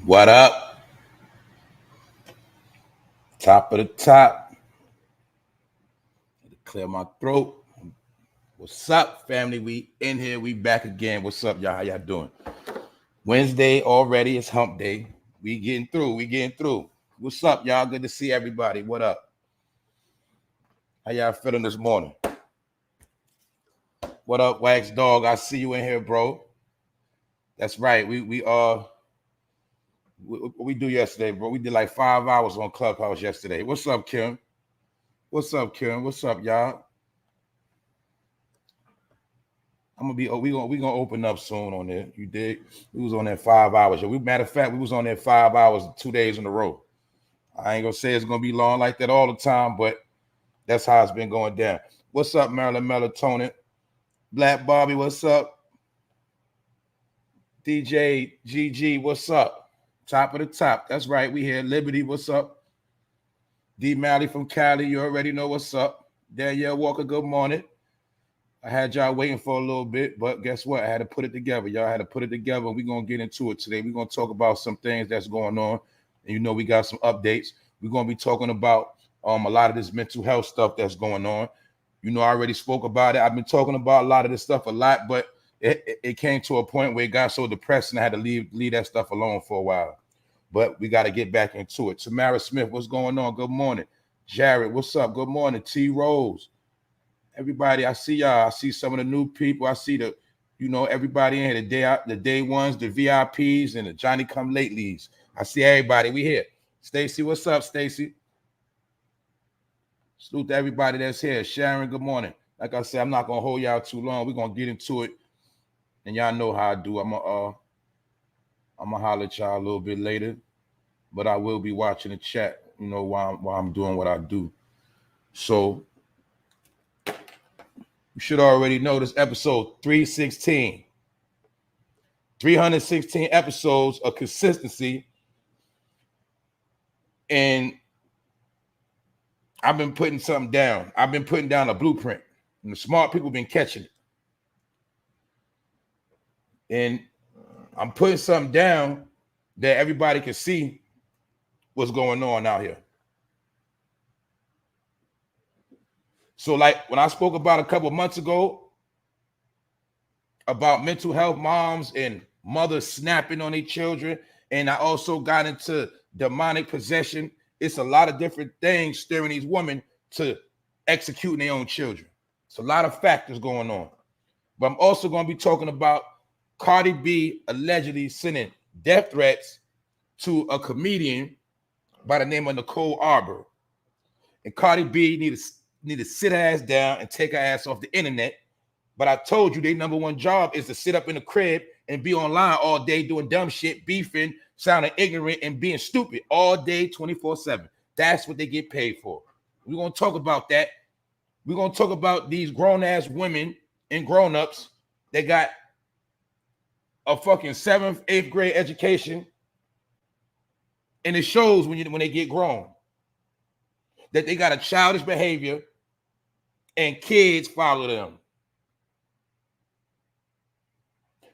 What up? Top of the top. Clear my throat. What's up, family? We in here. We back again. What's up, y'all? How y'all doing? Wednesday already. It's hump day. We getting through. What's up, y'all? Good to see everybody. What up? How y'all feeling this morning? What up, Wax Dog? I see you in here, bro. That's right. What we do yesterday, bro? We did like 5 hours on Clubhouse yesterday. What's up, Kim? What's up, Kim? What's up, y'all? we gonna open up soon on there. You did. We was on there 5 hours. Matter of fact, we was on there 5 hours 2 days in a row. I ain't gonna say it's gonna be long like that all the time, but that's how it's been going down. What's up, Marilyn Melatonin? Black Bobby, what's up? DJ GG, what's up? Top of the top. That's right. We here. Liberty, what's up? D Malley from Cali, you already know what's up. Danielle Walker, good morning. I had y'all waiting for a little bit, but guess what? I had to put it together. Y'all had to put it together. We're going to get into it today. We're going to talk about some things that's going on. And you know, we got some updates. We're going to be talking about a lot of this mental health stuff that's going on. You know, I already spoke about it. I've been talking about a lot of this stuff a lot, but it came to a point where it got so depressing I had to leave that stuff alone for a while. But we got to get back into it. Tamara Smith, what's going on? Good morning. Jared, what's up? Good morning. T. Rose. Everybody, I see y'all. I see some of the new people. I see everybody in here, the day ones, the VIPs, and the Johnny Come Latelys. I see everybody. We here. Stacy, what's up, Stacy? Salute to everybody that's here. Sharon, good morning. Like I said, I'm not gonna hold y'all too long. We're gonna get into it, and y'all know how I do. I'm gonna holler at y'all a little bit later, but I will be watching the chat. You know, while I'm doing what I do. So. You should already know this episode 316. 316 episodes of consistency. And I've been putting something down. I've been putting down a blueprint. And the smart people have been catching it. And I'm putting something down that everybody can see what's going on out here. So like when I spoke about a couple of months ago about mental health moms and mothers snapping on their children, and I also got into demonic possession. It's a lot of different things steering these women to executing their own children. It's a lot of factors going on. But I'm also going to be talking about Cardi B allegedly sending death threats to a comedian by the name of NICOLE ARBOUR. And Cardi B need to sit her ass down and take her ass off the internet. But I told you their number one job is to sit up in the crib and be online all day doing dumb shit, beefing, sounding ignorant, and being stupid all day, 24/7. That's what they get paid for. We're going to talk about that. We're going to talk about these grown-ass women and grown-ups that got a fucking 7th, 8th grade education, and it shows when they get grown that they got a childish behavior and kids follow them.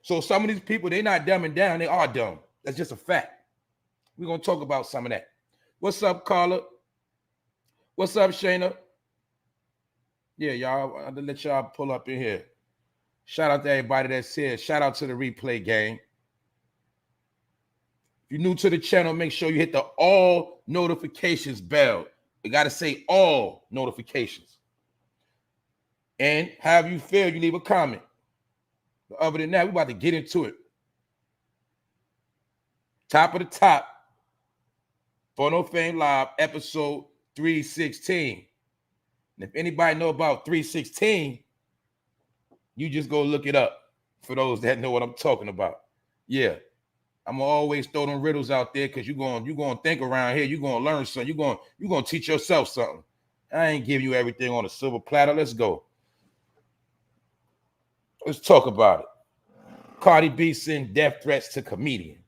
So some of these people, they're not dumbing down, they are dumb. That's just a fact. We're going to talk about some of that. What's up, Carla? What's up, Shayna? Yeah, y'all, I'll let y'all pull up in here. Shout out to everybody that's here. Shout out to the replay gang. If you're new to the channel, make sure you hit the all notifications bell. You got to say all notifications. And however you feel, you leave a comment. But other than that, we're about to get into it. Top of the top. Phono Fame Live, episode 316. And if anybody know about 316, you just go look it up for those that know what I'm talking about. Yeah. I'm gonna always throw them riddles out there because you're gonna think around here, you're gonna learn something, you're gonna teach yourself something. I ain't giving you everything on a silver platter. Let's go. Let's talk about it. Cardi B sent death threats to comedian.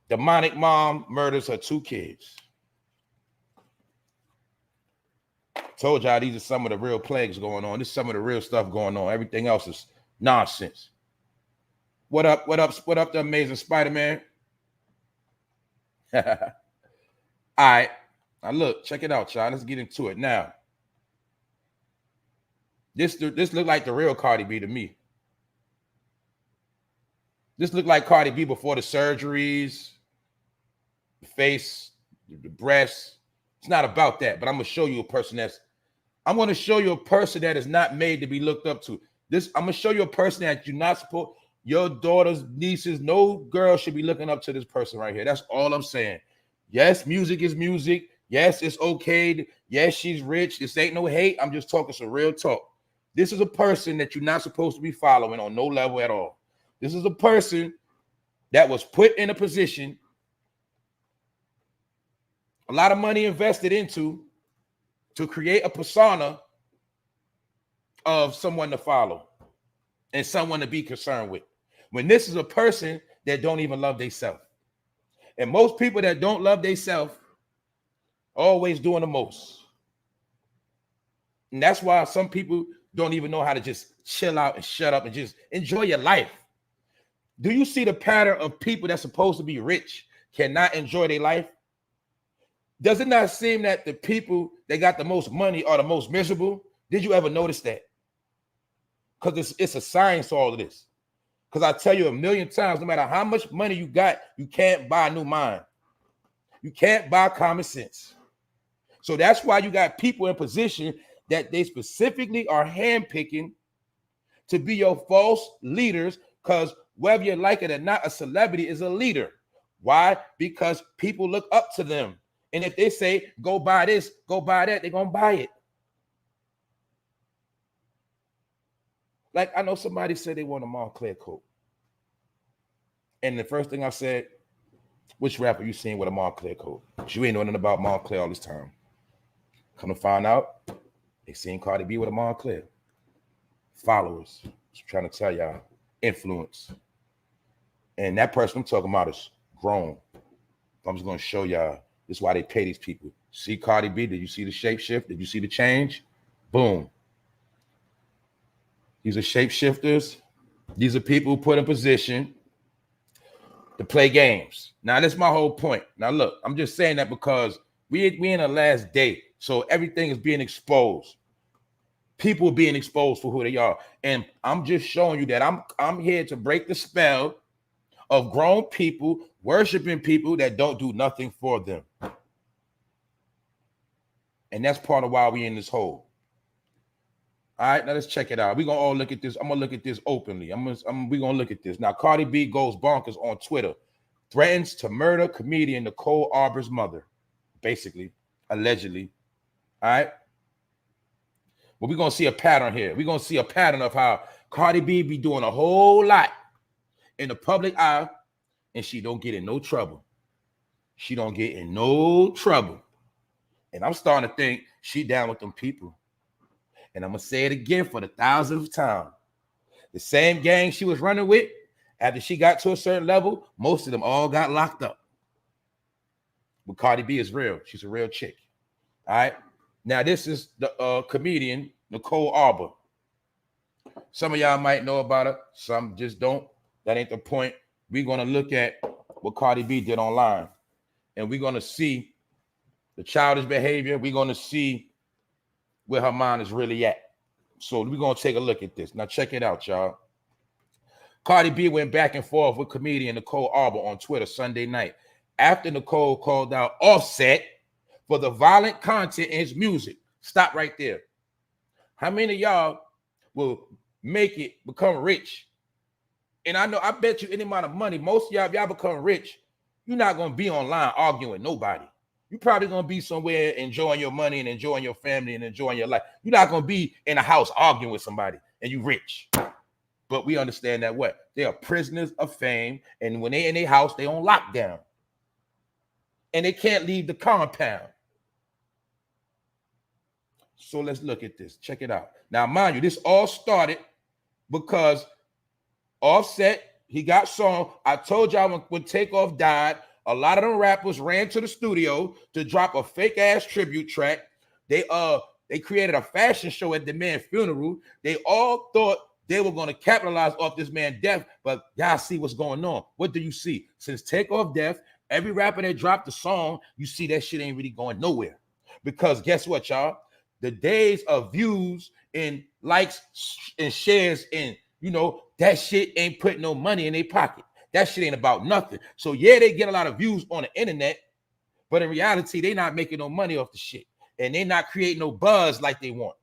Demonic mom murders her 2 kids. Told y'all these are some of the real plagues going on. This is some of the real stuff going on. Everything else is nonsense. What up? What up? What up, the amazing Spider-Man? All right. Now look, check it out, y'all. Let's get into it now. This look like the real Cardi B to me. This look like Cardi B before the surgeries, the face, the breasts. It's not about that, but I'm gonna show you a person that is not made to be looked up to. I'm gonna show you a person that you're not supposed. Your daughters, nieces, no girl should be looking up to this person right here. That's all I'm saying. Yes, music is music. Yes, it's okay. Yes, she's rich. This ain't no hate. I'm just talking some real talk. This is a person that you're not supposed to be following on no level at all. This is a person that was put in a position, a lot of money invested into, to create a persona of someone to follow and someone to be concerned with. When this is a person that don't even love themselves. And most people that don't love themselves always doing the most. And that's why some people don't even know how to just chill out and shut up and just enjoy your life. Do you see the pattern of people that's supposed to be rich cannot enjoy their life? Does it not seem that the people that got the most money are the most miserable? Did you ever notice that? Because it's a science to all of this. Because I tell you a million times, no matter how much money you got, you can't buy a new mind. You can't buy common sense. So that's why you got people in position that they specifically are handpicking to be your false leaders, because whether you like it or not, a celebrity is a leader. Why? Because people look up to them. And if they say, go buy this, go buy that, they're going to buy it. Like, I know somebody said they want a Montclair coat. And the first thing I said, which rapper you seen with a Montclair coat? You ain't know nothing about Montclair all this time. Come to find out, they seen Cardi B with a Montclair. Followers. I'm trying to tell y'all. Influence. And that person I'm talking about is grown. I'm just going to show y'all. This is why they pay these people. See Cardi B? Did you see the shape shift? Did you see the change? Boom. These are shapeshifters. These are people who put in position to play games. Now, that's my whole point. Now, look, I'm just saying that because we in the last day, so everything is being exposed. People are being exposed for who they are. And I'm just showing you that I'm here to break the spell of grown people worshiping people that don't do nothing for them. And that's part of why we in this hole. All right, now let's check it out. We're going to all look at this. I'm going to look at this openly. We're going to look at this. Now, Cardi B goes bonkers on Twitter. Threatens to murder comedian NICOLE Arbour's mother. Basically, allegedly. All right. Well, we're going to see a pattern here. We're going to see a pattern of how Cardi B be doing a whole lot in the public eye, and she don't get in no trouble. She don't get in no trouble. And I'm starting to think she down with them people. And I'm going to say it again for the 1,000th time. The same gang she was running with, after she got to a certain level, most of them all got locked up. But Cardi B is real. She's a real chick. All right. Now, this is the comedian, NICOLE Arbour. Some of y'all might know about her. Some just don't. That ain't the point. We're going to look at what Cardi B did online. And we're going to see the childish behavior. We're going to see where her mind is really at. So we're going to take a look at this. Now, check it out, y'all. Cardi B went back and forth with comedian NICOLE Arbour on Twitter Sunday night after NICOLE called out Offset for the violent content in his music. Stop right there. How many of y'all will make it become rich? And I bet you any amount of money, most of y'all, if y'all become rich, you're not going to be online arguing with nobody. You're probably going to be somewhere enjoying your money and enjoying your family and enjoying your life. You're not going to be in a house arguing with somebody and you rich. But we understand that what? They are prisoners of fame. And when they in their house, they on lockdown. And they can't leave the compound. So let's look at this. Check it out. Now, mind you, this all started because Offset, he got song. I told y'all when Takeoff died, a lot of them rappers ran to the studio to drop a fake ass tribute track. They created a fashion show at the man's funeral. They all thought they were going to capitalize off this man's death, but y'all see what's going on. What do you see? Since Takeoff death, every rapper that dropped a song, you see that shit ain't really going nowhere. Because guess what, y'all? The days of views and likes and shares and, you know, that shit ain't putting no money in their pocket. That shit ain't about nothing. So yeah, they get a lot of views on the internet, but in reality, they not making no money off the shit. And they not creating no buzz like they want.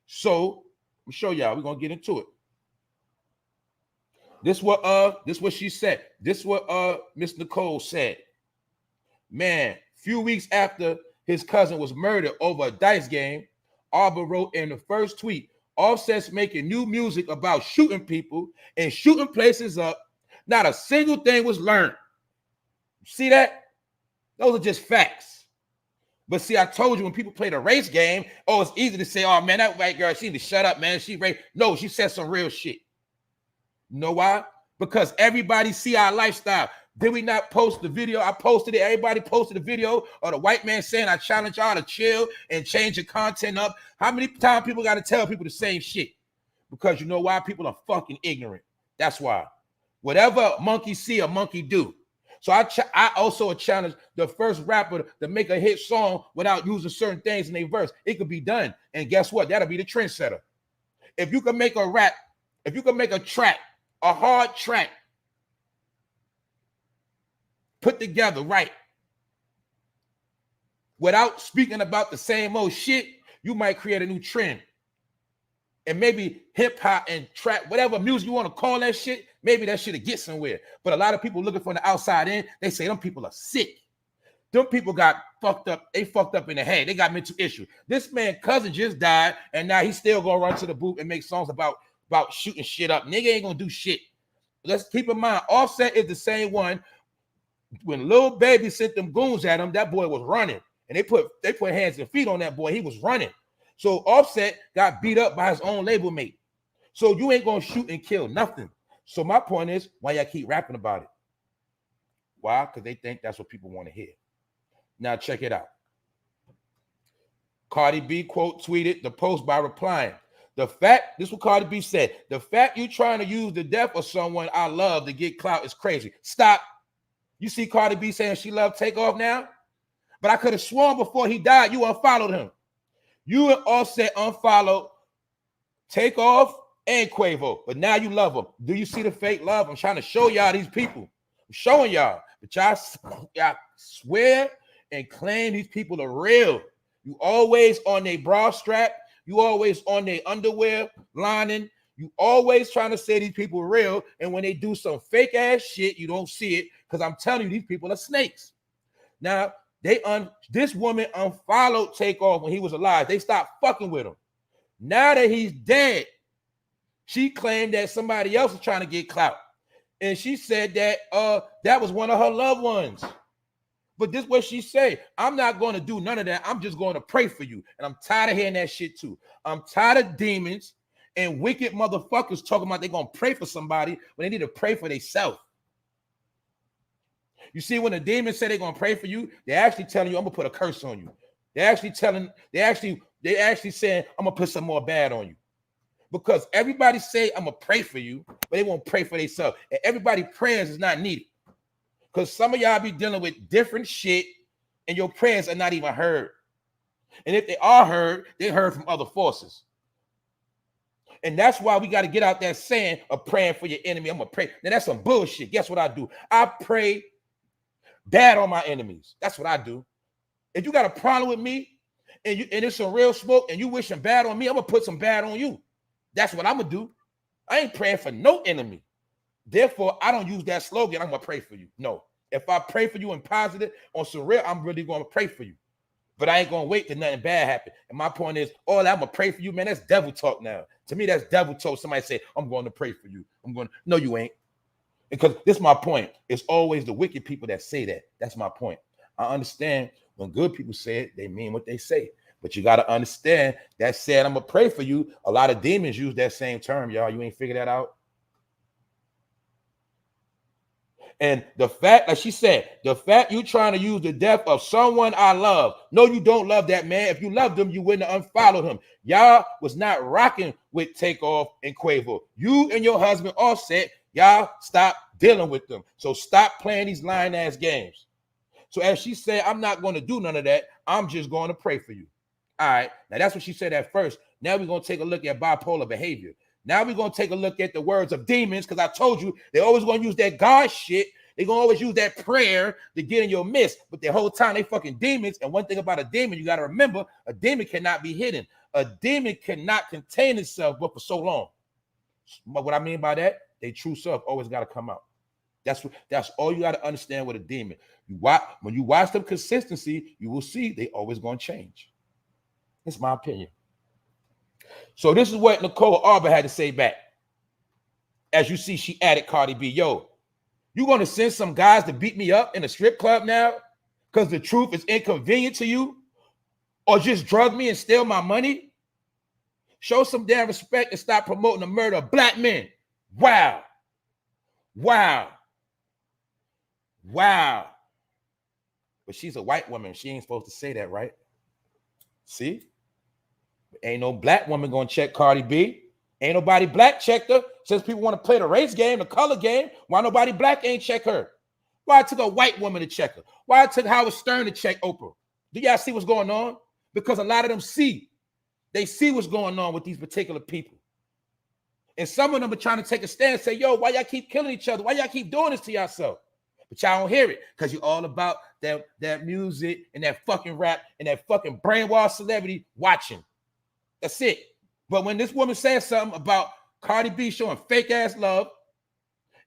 So let me show y'all. We're gonna get into it. This what she said. This what Miss Nicole said. Man, few weeks after his cousin was murdered over a dice game, Arbour wrote in the first tweet, Offset's making new music about shooting people and shooting places up. Not a single thing was learned. See that? Those are just facts. But see, I told you when people play the race game, oh, it's easy to say, oh, man, that white girl, she need to shut up, man. She race. No, she said some real shit. You know why? Because everybody see our lifestyle. Did we not post the video? I posted it. Everybody posted the video of the white man saying, I challenge y'all to chill and change your content up. How many times people got to tell people the same shit? Because you know why? People are fucking ignorant. That's why. Whatever monkey see, a monkey do. So I also challenge the first rapper to make a hit song without using certain things in their verse. It could be done. And guess what? That'll be the trendsetter. If you can make a rap, if you can make a track, a hard track, put together right, without speaking about the same old shit, you might create a new trend. And maybe hip hop and trap, whatever music you want to call that shit, maybe that shit'll get somewhere. But a lot of people looking from the outside in, they say them people are sick. Them people got fucked up. They fucked up in the head. They got mental issue. This man's cousin just died, and now he's still gonna run to the booth and make songs about shooting shit up. Nigga ain't gonna do shit. Let's keep in mind, Offset is the same one. When Lil Baby sent them goons at him, that boy was running. And they put hands and feet on that boy. He was running. So Offset got beat up by his own label mate. So you ain't gonna shoot and kill nothing. So my point is, why y'all keep rapping about it? Why? Because they think that's what people want to hear. Now check it out. Cardi B quote tweeted the post by replying, this is what Cardi B said. The fact you trying to use the death of someone I love to get clout is crazy. Stop. You see Cardi B saying she loved Takeoff now? But I could have sworn before he died, you unfollowed him. You and Offset unfollowed Takeoff and Quavo, but now you love them. Do you see the fake love? I'm trying to show y'all these people. I'm showing y'all. But y'all swear and claim these people are real. You always on their bra strap. You always on their underwear lining. You always trying to say these people are real. And when they do some fake ass shit, you don't see it because I'm telling you, these people are snakes. Now, this woman unfollowed Takeoff when he was alive. They stopped fucking with him. Now that he's dead, she claimed that somebody else was trying to get clout. And she said that that was one of her loved ones. But this is what she said. I'm not going to do none of that. I'm just going to pray for you. And I'm tired of hearing that shit too. I'm tired of demons and wicked motherfuckers talking about they're going to pray for somebody when they need to pray for themselves. You see, when the demons say they're going to pray for you, they're actually telling you, I'm going to put a curse on you. They're actually saying, I'm going to put some more bad on you. Because everybody say, I'm going to pray for you, but they won't pray for themselves. And everybody's prayers is not needed. Because some of y'all be dealing with different shit and your prayers are not even heard. And if they are heard, they're heard from other forces. And that's why we got to get out there saying of praying for your enemy. I'm going to pray. Now that's some bullshit. Guess what I do? I pray bad on my enemies. That's what I do. If you got a problem with me and it's some real smoke and you wishing bad on me, I'm going to put some bad on you. That's what I'm going to do. I ain't praying for no enemy. Therefore, I don't use that slogan, I'm going to pray for you. No. If I pray for you in positive, on some real, I'm really going to pray for you. But I ain't going to wait till nothing bad happen. And my point is, oh, I'm going to pray for you, man. That's devil talk now. To me, that's devil talk. Somebody say, I'm going to pray for you. No, you ain't. Because this is my point. It's always the wicked people that say that. That's my point. I understand when good people say it, they mean what they say. But you got to understand that said, I'm going to pray for you. A lot of demons use that same term, y'all. You ain't figured that out? And the fact, like she said, the fact you trying to use the death of someone I love. No, you don't love that man. If you loved him, you wouldn't have unfollowed him. Y'all was not rocking with Takeoff and Quavo. You and your husband Offset, y'all stop dealing with them. So stop playing these lying ass games. So as she said, I'm not going to do none of that. I'm just going to pray for you. All right. Now that's what she said at first. Now we're going to take a look at bipolar behavior. Now we're going to take a look at the words of demons, because I told you they're always going to use that God shit. They're going to always use that prayer to get in your midst. But the whole time they fucking demons. And one thing about a demon, you got to remember, a demon cannot be hidden. A demon cannot contain itself but for so long. But what I mean by that, their true self always got to come out. That's all you got to understand with a demon. When you watch them consistency, you will see they always going to change. It's my opinion. So this is what NICOLE ARBOUR had to say back. As you see, she added Cardi B. Yo, you going to send some guys to beat me up in a strip club now because the truth is inconvenient to you? Or just drug me and steal my money? Show some damn respect and stop promoting the murder of black men. Wow. Wow. Wow. But she's a white woman. She ain't supposed to say that, right? See? Ain't no black woman gonna check Cardi B. Ain't nobody black checked her. Since people want to play the race game, the color game, why nobody black ain't check her? Why it took a white woman to check her? Why it took Howard Stern to check Oprah? Do y'all see what's going on? Because a lot of them see. They see what's going on with these particular people. And some of them are trying to take a stand and say, yo, why y'all keep killing each other? Why y'all keep doing this to yourself? But y'all don't hear it because you're all about that music and that fucking rap and that fucking brainwashed celebrity watching. That's it. But when this woman says something about Cardi B showing fake ass love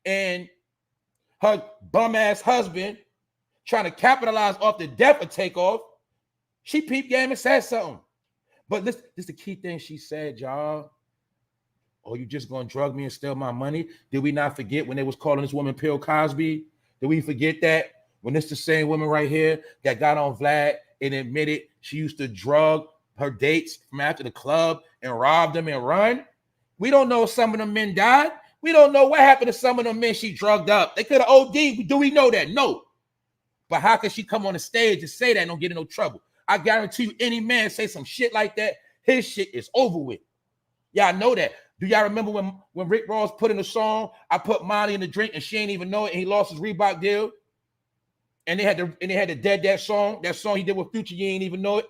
and her bum ass husband trying to capitalize off the death of Takeoff, she peep game and said something. But this is the key thing she said, y'all. Oh, you just gonna drug me and steal my money? Did we not forget when they was calling this woman Bill Cosby? Did we forget that? When it's the same woman right here that got on Vlad and admitted she used to drug her dates from after the club and rob them and run? We don't know if some of them men died. We don't know what happened to some of them men she drugged up. They could have OD'd. Do we know that? No. But how can she come on the stage and say that and don't get in no trouble? I guarantee you any man say some shit like that, his shit is over with. Y'all know that. Do y'all remember when Rick Ross put in a song, I put Molly in the drink and she ain't even know it and he lost his Reebok deal? And they had to dead that song he did with Future, you ain't even know it.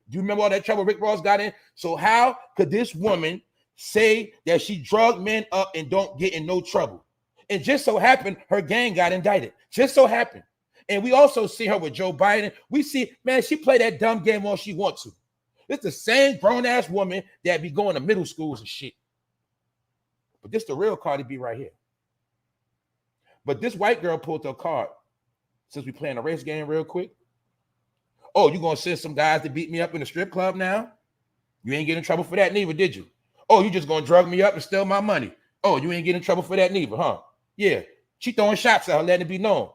Do you remember all that trouble Rick Ross got in? So how could this woman say that she drugged men up and don't get in no trouble? And just so happened, her gang got indicted. Just so happened. And we also see her with Joe Biden. We see, man, she play that dumb game all she wants to. It's the same grown-ass woman that be going to middle schools and shit. But this the real Cardi B right here. But this white girl pulled her card. Since we playing a race game real quick. Oh, you gonna send some guys to beat me up in the strip club now? You ain't getting in trouble for that neither, did you? Oh, you just gonna drug me up and steal my money? Oh, you ain't getting in trouble for that neither, huh? Yeah, she throwing shots at her, letting it be known.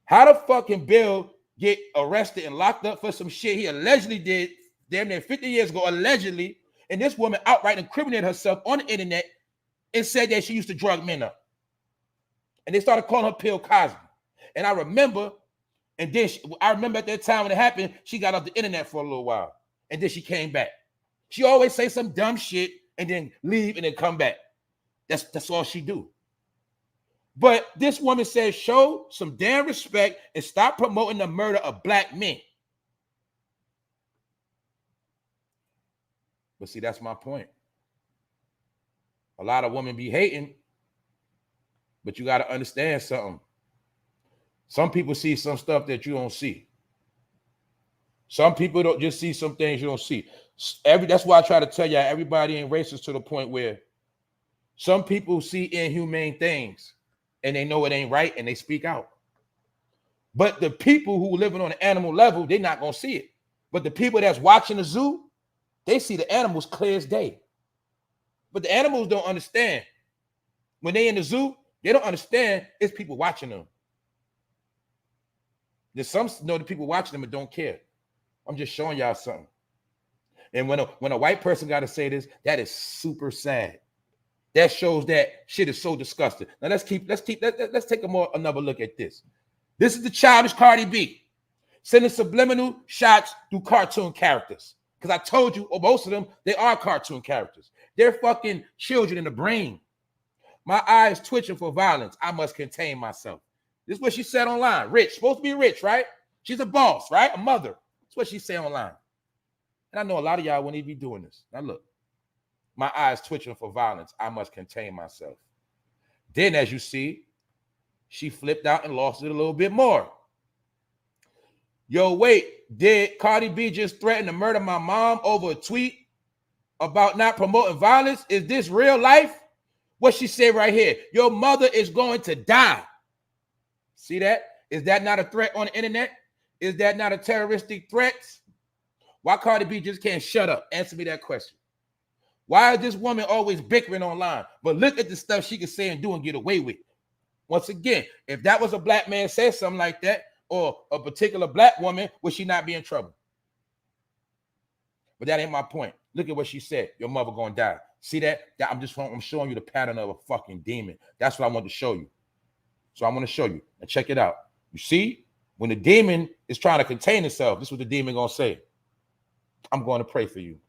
How the fucking Bill get arrested and locked up for some shit he allegedly did damn near 50 years ago, allegedly, and this woman outright incriminated herself on the internet and said that she used to drug men up. And they started calling her Bill Cosby. And I remember at that time when it happened, she got off the internet for a little while. And then she came back. She always say some dumb shit and then leave and then come back. That's all she do. But this woman says, show some damn respect and stop promoting the murder of black men. But see, that's my point. A lot of women be hating, but you got to understand something. Some people see some stuff that you don't see. Some people don't just see some things you don't see. That's why I try to tell y'all, everybody ain't racist to the point where some people see inhumane things and they know it ain't right and they speak out. But the people who living on an animal level, they're not going to see it. But the people that's watching the zoo, they see the animals clear as day. But the animals don't understand. When they in the zoo, they don't understand it's people watching them. There's some know the people watching them and don't care. I'm just showing y'all something. And when a white person got to say this, that is super sad. that shows that shit is so disgusting. Now let's take another look at this. This is the childish Cardi B sending subliminal shots through cartoon characters. Because I told you, most of them, they are cartoon characters. They're fucking children in the brain. My eyes twitching for violence. I must contain myself. This is what she said online. Rich, supposed to be rich, right? She's a boss, right? A mother. That's what she said online. And I know a lot of y'all wouldn't even be doing this. Now look, my eyes twitching for violence. I must contain myself. Then, as you see, she flipped out and lost it a little bit more. Yo, wait, did Cardi B just threaten to murder my mom over a tweet about not promoting violence? Is this real life? What she said right here, your mother is going to die. See that? Is that not a threat on the internet? Is that not a terroristic threat? Why Cardi B just can't shut up? Answer me that question. Why is this woman always bickering online? But look at the stuff she can say and do and get away with. Once again, if that was a black man said something like that, or a particular black woman, would she not be in trouble? But that ain't my point. Look at what she said. Your mother gonna die. See that? I'm showing you the pattern of a fucking demon. That's what I want to show you. So I want to show you. And check it out. You see, when the demon is trying to contain itself, this is what the demon gonna say. I'm going to pray for you.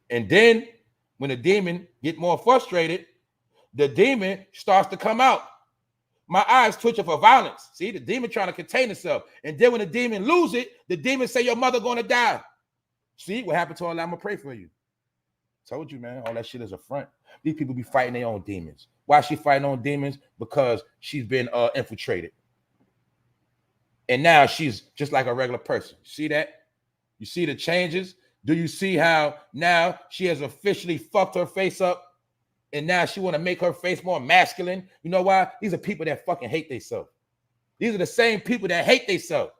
And then when the demon get more frustrated, the demon starts to come out. My eyes twitching for violence. See, the demon trying to contain itself. And then when the demon lose it, the demon say your mother gonna die. See what happened to her? I'm gonna pray for you. Told you, man, all that shit is a front. These people be fighting their own demons. Why is she fighting her own demons? Because she's been infiltrated. And now she's just like a regular person. See that? You see the changes? Do you see how now she has officially fucked her face up? And now she want to make her face more masculine. You know why? These are people that fucking hate themselves. These are the same people that hate themselves.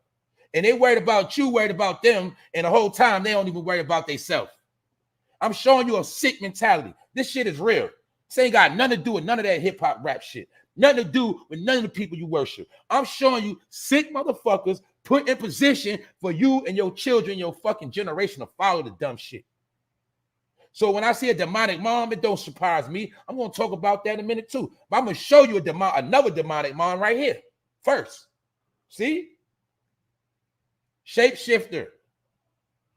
And they worried about you, worried about them, and the whole time they don't even worry about themselves. I'm showing you a sick mentality. This shit is real. This ain't got nothing to do with none of that hip-hop rap shit. Nothing to do with none of the people you worship. I'm showing you sick motherfuckers put in position for you and your children, your fucking generation to follow the dumb shit. So when I see a demonic mom, it don't surprise me. I'm going to talk about that in a minute too. But I'm going to show you another demonic mom right here first. See? Shapeshifter.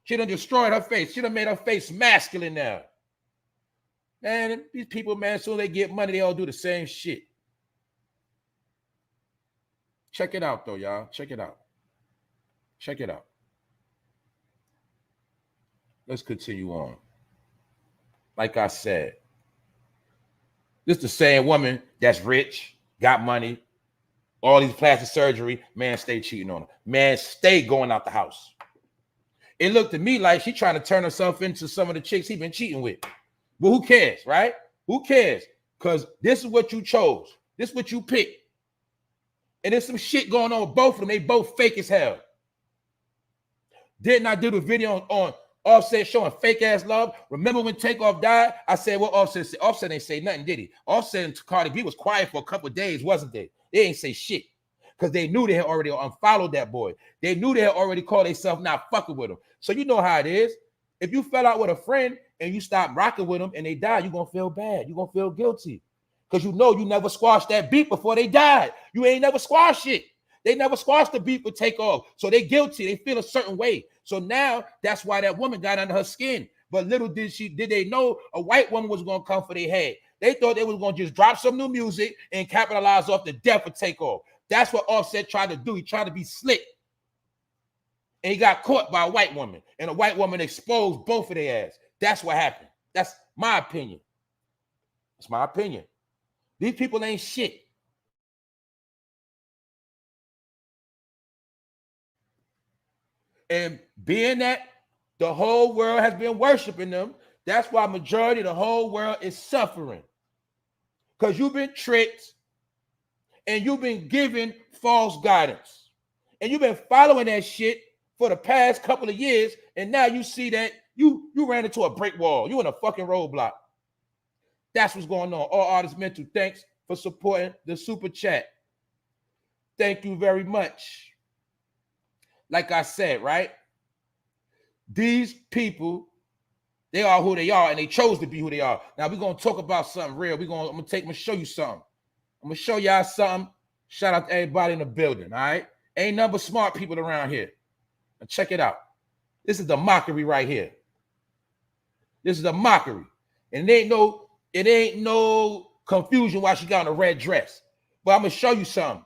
She done destroyed her face. She done made her face masculine now. Man, these people, man, as soon as they get money, they all do the same shit. Check it out, though, y'all. Check it out. Check it out. Let's continue on. Like I said, this is the same woman that's rich, got money, all these plastic surgery, man, stay cheating on her. Man, stay going out the house. It looked to me like she trying to turn herself into some of the chicks he been cheating with. But who cares, right? Who cares? Because this is what you chose. This is what you picked. And there's some shit going on with both of them. They both fake as hell. Didn't I do the video on Offset showing fake ass love? Remember when Takeoff died? I said, what Offset said? Offset ain't say nothing, did he? Offset and Cardi B was quiet for a couple of days, wasn't they? They ain't say shit because they knew they had already unfollowed that boy. They knew they had already called themselves not fucking with him. So you know how it is. If you fell out with a friend and you stop rocking with them and they die, you're going to feel bad. You're going to feel guilty because you know you never squashed that beef before they died. You ain't never squashed it. They never squashed the beef with Takeoff. So they guilty. They feel a certain way. So now that's why that woman got under her skin. But little did they know a white woman was going to come for their head. They thought they was going to just drop some new music and capitalize off the death of Takeoff. That's what Offset tried to do. He tried to be slick. And he got caught by a white woman. And a white woman exposed both of their ass. That's what happened. That's my opinion. That's my opinion. These people ain't shit. And being that the whole world has been worshiping them, that's why majority of the whole world is suffering. Because you've been tricked and you've been given false guidance. And you've been following that shit for the past couple of years. And now you see that you ran into a brick wall. You in a fucking roadblock. That's what's going on. All Artists Mental, thanks for supporting the super chat. Thank you very much. Like I said, right? These people They are who they are, and they chose to be who they are. Now we're gonna talk about something real. I'm gonna show you something. I'm gonna show y'all something. Shout out to everybody in the building. All right, ain't nothing but smart people around here. Now check it out. This is the mockery right here. This is a mockery, and it ain't no confusion why she got on a red dress. But I'm gonna show you something.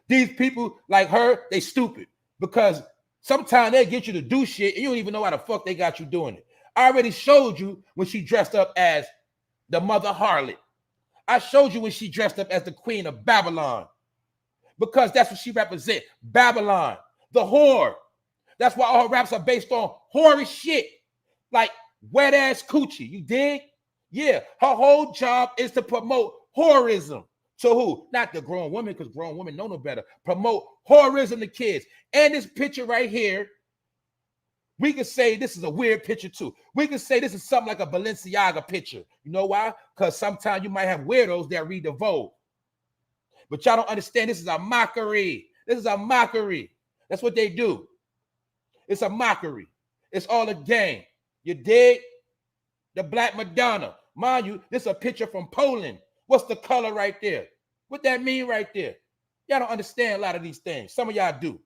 These people like her, they stupid because sometimes they get you to do shit and you don't even know why the fuck they got you doing it. I already showed you when she dressed up as the mother harlot. I showed you when she dressed up as the queen of Babylon because that's what she represents. Babylon, the whore. That's why all her raps are based on whorish shit, like wet ass coochie. You dig? Yeah, her whole job is to promote whorism. To who? Not the grown women, because grown women know no better. Promote whorism to kids. And this picture right here, we can say this is a weird picture too. We can say this is something like a Balenciaga picture. You know why? Because sometimes you might have weirdos that read the Vogue. But y'all don't understand. This is a mockery. This is a mockery. That's what they do. It's a mockery. It's all a game. You dig? The Black Madonna. Mind you, this is a picture from Poland. What's the color right there? What that mean right there? Y'all don't understand a lot of these things. Some of y'all do.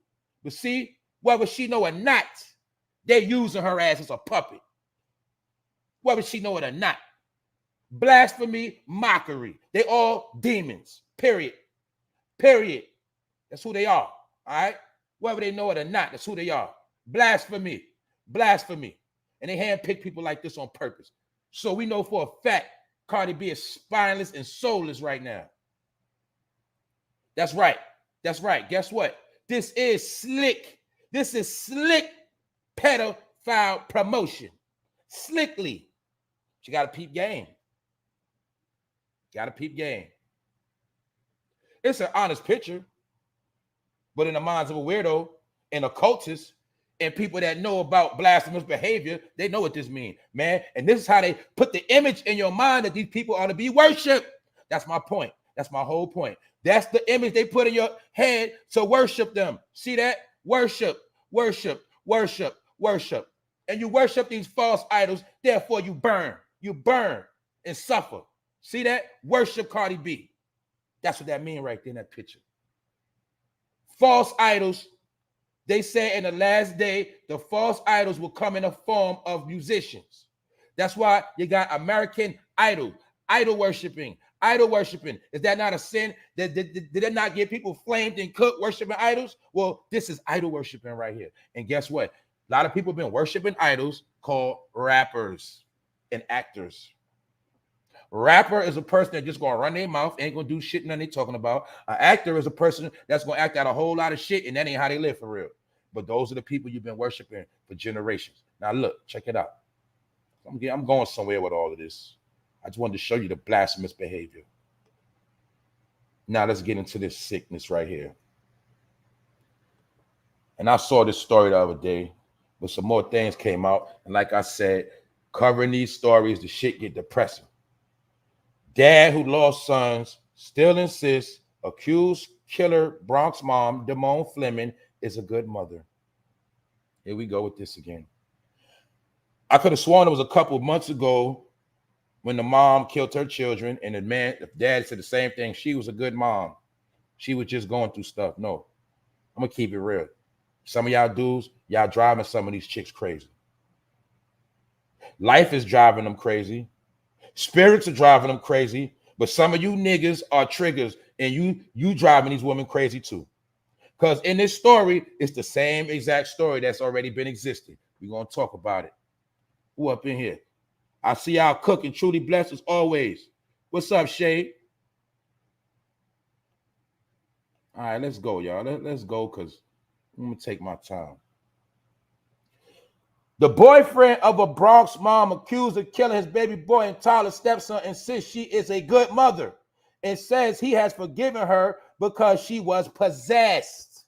But see, whether she know or not, they using her ass as a puppet. Whether she know it or not. Blasphemy, mockery. They all demons. Period. Period. That's who they are. All right? Whether they know it or not, that's who they are. Blasphemy. Blasphemy. And they handpick people like this on purpose. So we know for a fact Cardi B is spineless and soulless right now. That's right. That's right. Guess what? This is slick. This is slick pedophile promotion. Slickly. You got to peep game. Got to peep game. It's an honest picture, but in the minds of a weirdo and occultist and people that know about blasphemous behavior, they know what this means, man. And this is how they put the image in your mind that these people ought to be worshipped. That's my point. That's my whole point. That's the image they put in your head to worship them. See that? Worship, worship, worship, worship. And you worship these false idols, therefore you burn. You burn and suffer. See that? Worship Cardi B. That's what that means right there in that picture. False idols. They say in the last day, the false idols will come in the form of musicians. That's why you got American Idol, idol worshiping. Idol worshiping. Is that not a sin? Did it not get people flamed and cooked worshiping idols? Well, this is idol worshiping right here. And guess what? A lot of people have been worshiping idols called rappers and actors. Rapper is a person that just gonna run their mouth, ain't gonna do shit none they talking about. An actor is a person that's gonna act out a whole lot of shit, and that ain't how they live for real. But those are the people you've been worshiping for generations. Now look, check it out. I'm going somewhere with all of this. I just wanted to show you the blasphemous behavior. Now let's get into this sickness right here. And I saw this story the other day, but some more things came out. And like I said, covering these stories, the shit get depressing. Dad who lost sons still insists accused killer Bronx mom, Damone Fleming, is a good mother. Here we go with this again. I could have sworn it was a couple of months ago when the mom killed her children and the dad said the same thing. She was a good mom. She was just going through stuff. No, I'm going to keep it real. Some of y'all dudes, y'all driving some of these chicks crazy. Life is driving them crazy. Spirits are driving them crazy. But some of you niggas are triggers and you driving these women crazy too. Because in this story, it's the same exact story that's already been existing. We're going to talk about it. Who up in here? I see y'all cooking. Truly blessed as always. What's up, Shade? All right, let's go, y'all. Let's go because I'm going to take my time. The boyfriend of a Bronx mom accused of killing his baby boy and Tyler's stepson insists she is a good mother and says he has forgiven her because she was possessed.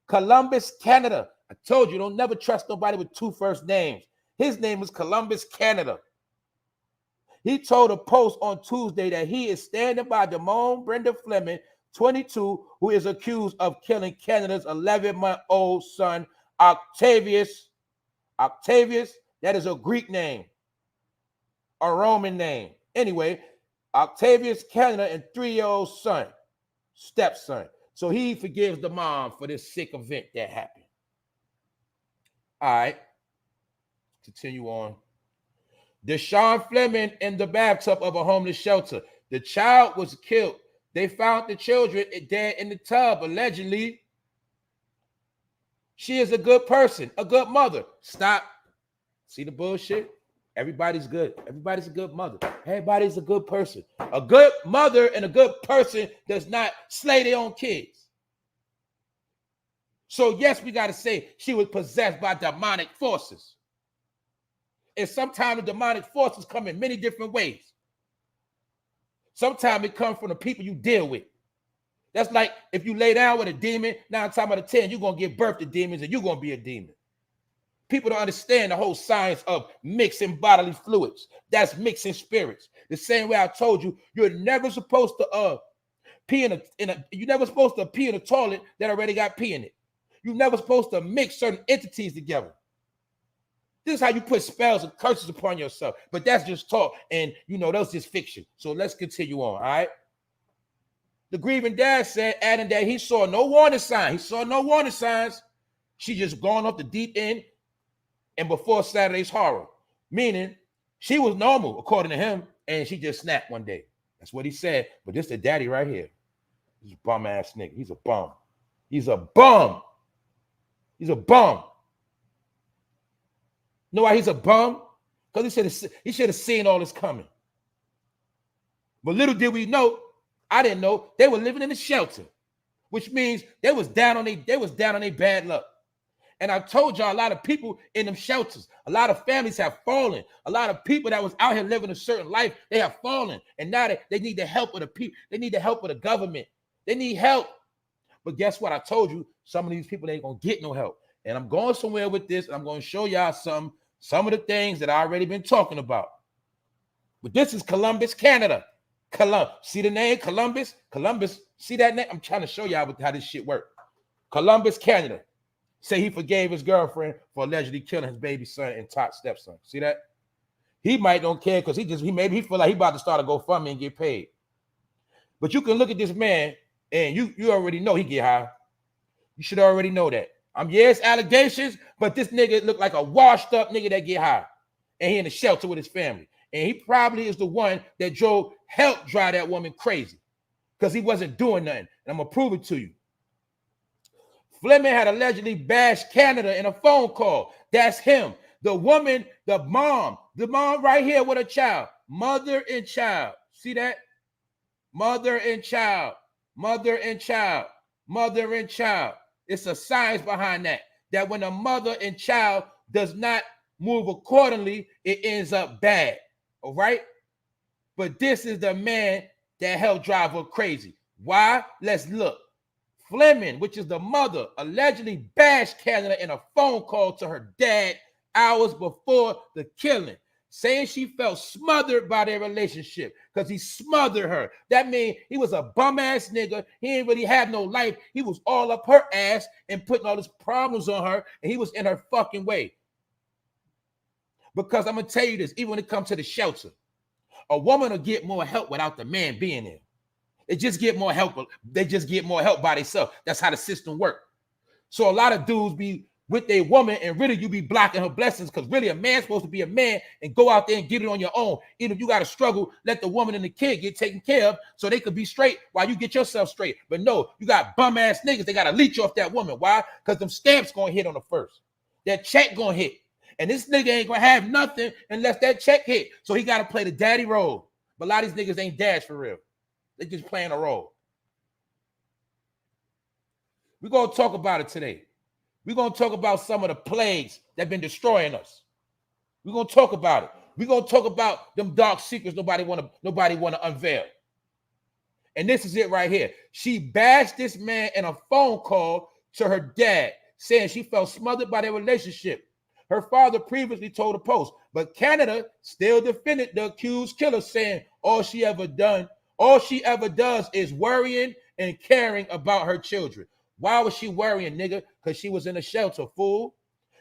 Columbus, Canada. I told you, don't never trust nobody with two first names. His name is Columbus, Canada. He told a Post on Tuesday that he is standing by Damone Brenda Fleming, 22, who is accused of killing Canada's 11-month-old son, Octavius That is a Greek name, a Roman name. Anyway, Octavius Canada and 3-year-old son, stepson. So he forgives the mom for this sick event that happened. All right. Continue on. Deshaun Fleming in the bathtub of a homeless shelter. The child was killed. They found the children dead in the tub, allegedly. She is a good person, a good mother. Stop. See the bullshit? Everybody's good. Everybody's a good mother. Everybody's a good person. A good mother and a good person does not slay their own kids. So yes, we got to say she was possessed by demonic forces. And sometimes the demonic forces come in many different ways. Sometimes it comes from the people you deal with. That's like if you lay down with a demon, 9 times out of 10, you're going to give birth to demons and you're going to be a demon. People don't understand the whole science of mixing bodily fluids. That's mixing spirits. The same way I told you, you're never supposed to pee you're never supposed to pee in a toilet that already got pee in it. You're never supposed to mix certain entities together. This is how you put spells and curses upon yourself. But that's just talk. And, that's just fiction. So let's continue on, all right? The grieving dad said, adding that he saw no warning sign. He saw no warning signs. She just gone off the deep end and before Saturday's horror. Meaning, she was normal, according to him, and she just snapped one day. That's what he said. But this the daddy right here. He's a bum-ass nigga. He's a bum. He's a bum. He's a bum. You know why he's a bum? Because he should have seen all this coming. But little did we know, I didn't know, they were living in a shelter, which means they was down on their bad luck. And I told y'all a lot of people in them shelters, a lot of families have fallen. A lot of people that was out here living a certain life, they have fallen. And now they need the help of the people. They need the help of the government. They need help. But guess what? I told you, some of these people ain't going to get no help. And I'm going somewhere with this, and I'm going to show y'all some of the things that I already been talking about. But this is Columbus, Canada. See the name, Columbus? Columbus, see that name? I'm trying to show y'all how this shit works. Columbus, Canada. Say he forgave his girlfriend for allegedly killing his baby son and top stepson. See that? He might don't care because he feel like he about to start a GoFundMe and get paid. But you can look at this man and you already know he get high. You should already know that. Yes, allegations, but this nigga look like a washed up nigga that get high. And he in the shelter with his family. And he probably is the one that helped drive that woman crazy because he wasn't doing nothing. And I'm going to prove it to you. Fleming had allegedly bashed Canada in a phone call. That's him. The woman, the mom right here with a child. Mother and child. See that? Mother and child. Mother and child. Mother and child. It's a science behind that. That when a mother and child does not move accordingly, it ends up bad. All right? But this is the man that helped drive her crazy. Why? Let's look. Fleming, which is the mother, allegedly bashed Canada in a phone call to her dad hours before the killing, saying she felt smothered by their relationship because he smothered her. That means he was a bum-ass nigga. He didn't really have no life. He was all up her ass and putting all these problems on her, and he was in her fucking way. Because I'm going to tell you this, even when it comes to the shelter, a woman will get more help without the man being there. They just get more help. They just get more help by themselves. That's how the system works. So a lot of dudes be with their woman and really you be blocking her blessings because really a man's supposed to be a man and go out there and get it on your own. Even if you got to struggle, let the woman and the kid get taken care of so they could be straight while you get yourself straight. But no, you got bum ass niggas. They got to leech off that woman. Why? Because them stamps going to hit on the first. That check going to hit. And this nigga ain't going to have nothing unless that check hit. So he got to play the daddy role. But a lot of these niggas ain't dads for real. They just playing a role. We're going to talk about it today. We're going to talk about some of the plagues that have been destroying us. We're going to talk about it. We're going to talk about them dark secrets nobody want to unveil. And this is it right here. She bashed this man in a phone call to her dad, saying she felt smothered by their relationship. Her father previously told the Post, but Canada still defended the accused killer, saying all she ever does is worrying and caring about her children. Why was she worrying, nigga? Because she was in a shelter, fool.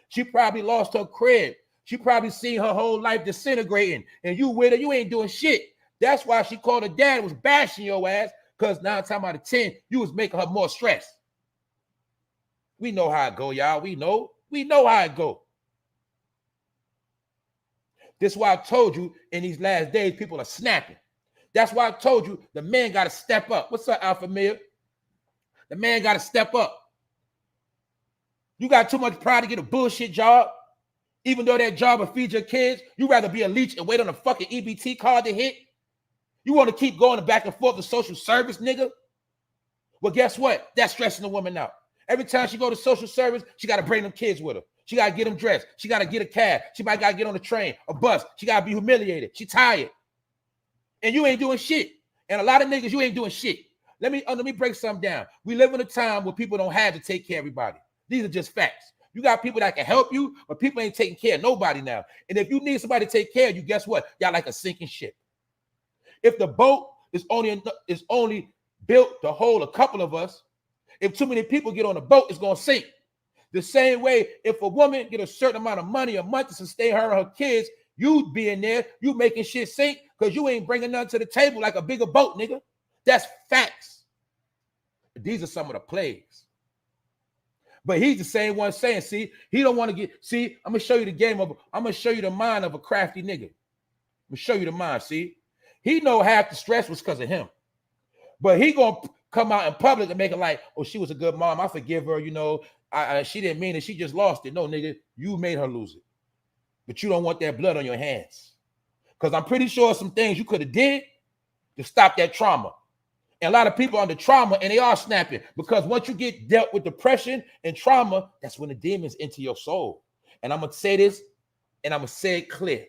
She probably lost her crib. She probably seen her whole life disintegrating, and you with her, you ain't doing shit. That's why she called her dad and was bashing your ass, because 9 times out of 10, you was making her more stressed. We know how it go, y'all. We know how it go. This is why I told you in these last days, people are snapping. That's why I told you the man got to step up. What's up, Alpha Male? The man got to step up. You got too much pride to get a bullshit job. Even though that job will feed your kids, you rather be a leech and wait on a fucking EBT card to hit. You want to keep going back and forth to social service, nigga? Well, guess what? That's stressing the woman out. Every time she go to social service, she got to bring them kids with her. She got to get them dressed. She got to get a cab. She might got to get on a train, a bus. She got to be humiliated. She tired. And you ain't doing shit. And a lot of niggas, you ain't doing shit. Let me break something down. We live in a time where people don't have to take care of everybody. These are just facts. You got people that can help you, but people ain't taking care of nobody now. And if you need somebody to take care of you, guess what? Y'all like a sinking ship. If the boat is only built to hold a couple of us, if too many people get on the boat, it's going to sink. The same way, if a woman get a certain amount of money a month to sustain her and her kids, you being there, you making shit sink because you ain't bringing nothing to the table like a bigger boat, nigga. That's facts. These are some of the plagues. But he's the same one saying, see, he don't want to get, see, I'm going to show you the game of, I'm going to show you the mind of a crafty nigga. I'm going to show you the mind, see. He know half the stress was because of him. But he going to come out in public and make it like, oh, she was a good mom. I forgive her, you know. She didn't mean it. She just lost it. No, nigga, you made her lose it. But you don't want that blood on your hands. Because I'm pretty sure some things you could have did to stop that trauma. And a lot of people under trauma, and they are snapping. Because once you get dealt with depression and trauma, that's when the demons enter your soul. And I'm going to say this, and I'm going to say it clear.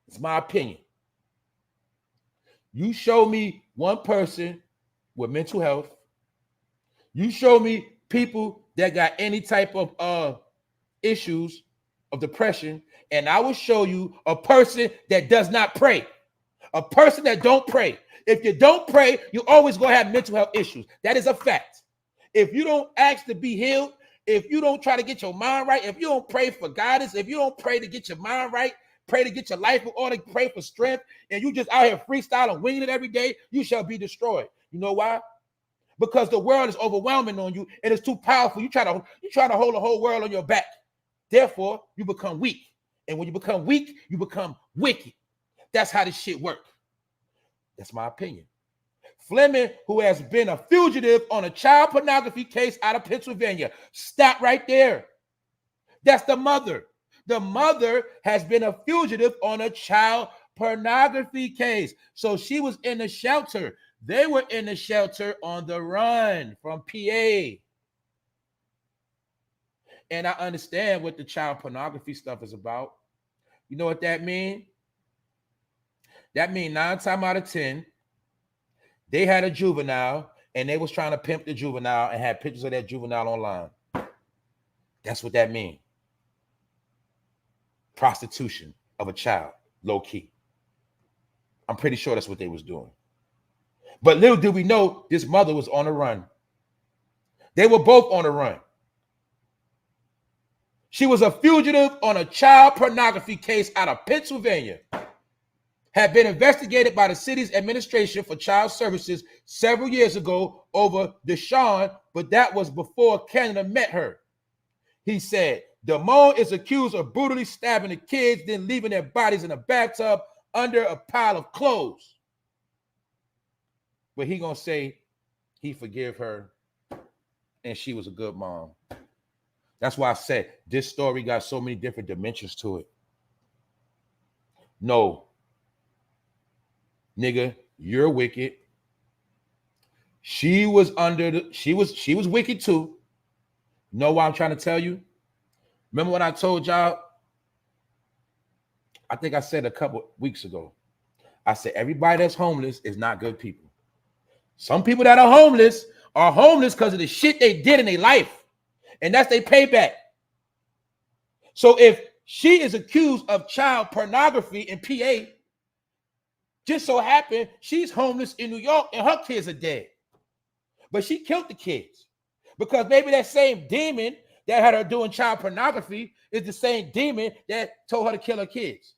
It's my opinion. You show me one person with mental health. You show me people that got any type of issues of depression, and I will show you a person that does not pray. A person that don't pray. If you don't pray, you always going to have mental health issues. That is a fact. If you don't ask to be healed, if you don't try to get your mind right, if you don't pray for guidance, if you don't pray to get your mind right, pray to get your life in order, pray for strength, and you just out here freestyling, winging it every day, you shall be destroyed. You know why? Because the world is overwhelming on you and it's too powerful. You try to hold the whole world on your back. Therefore, you become weak. And when you become weak, you become wicked. That's how this shit works. That's my opinion. Fleming, who has been a fugitive on a child pornography case out of Pennsylvania. Stop right there. That's the mother. The mother has been a fugitive on a child pornography case. So she was in the shelter. They were in the shelter on the run from PA. And I understand what the child pornography stuff is about. You know what that means? That means 9 times out of 10, they had a juvenile and they was trying to pimp the juvenile and had pictures of that juvenile online. That's what that means. Prostitution of a child, low key. I'm pretty sure that's what they was doing. But little did we know this mother was on the run. They were both on the run. She was a fugitive on a child pornography case out of Pennsylvania. Had been investigated by the city's administration for child services several years ago over Deshawn, but that was before Canada met her. He said, Damone is accused of brutally stabbing the kids, then leaving their bodies in a bathtub under a pile of clothes. But he gonna say he forgive her and she was a good mom. That's why I said this story got so many different dimensions to it. No. Nigga, you're wicked. She was wicked too. You know what I'm trying to tell you? Remember what I told y'all? I think I said a couple weeks ago. I said everybody that's homeless is not good people. Some people that are homeless because of the shit they did in their life. And that's their payback. So if she is accused of child pornography in PA, just so happened she's homeless in New York and her kids are dead. But she killed the kids because maybe that same demon that had her doing child pornography is the same demon that told her to kill her kids.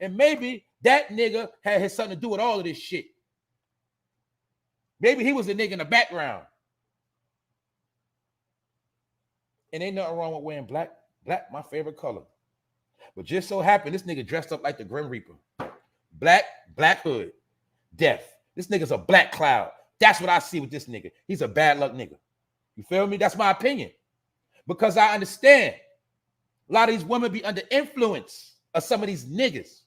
And maybe that nigga had something to do with all of this shit. Maybe he was the nigga in the background. And ain't nothing wrong with wearing black. Black, my favorite color. But just so happened, this nigga dressed up like the Grim Reaper. Black hood, death. This nigga's a black cloud. That's what I see with this nigga. He's a bad luck nigga. You feel me? That's my opinion. Because I understand a lot of these women be under influence of some of these niggas.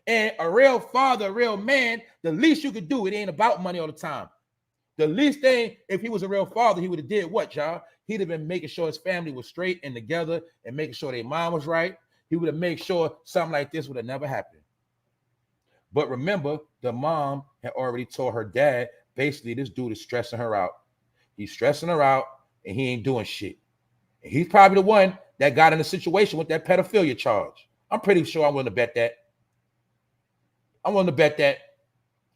And a real father, a real man, the least you could do, it ain't about money all the time. The least thing, if he was a real father, he would have did what, y'all? He'd have been making sure his family was straight and together and making sure their mom was right. He would have made sure something like this would have never happened. But remember, the mom had already told her dad, basically, this dude is stressing her out. He's stressing her out and he ain't doing shit. And he's probably the one that got in a situation with that pedophilia charge. I'm pretty sure I'm willing to bet that. I'm willing to bet that.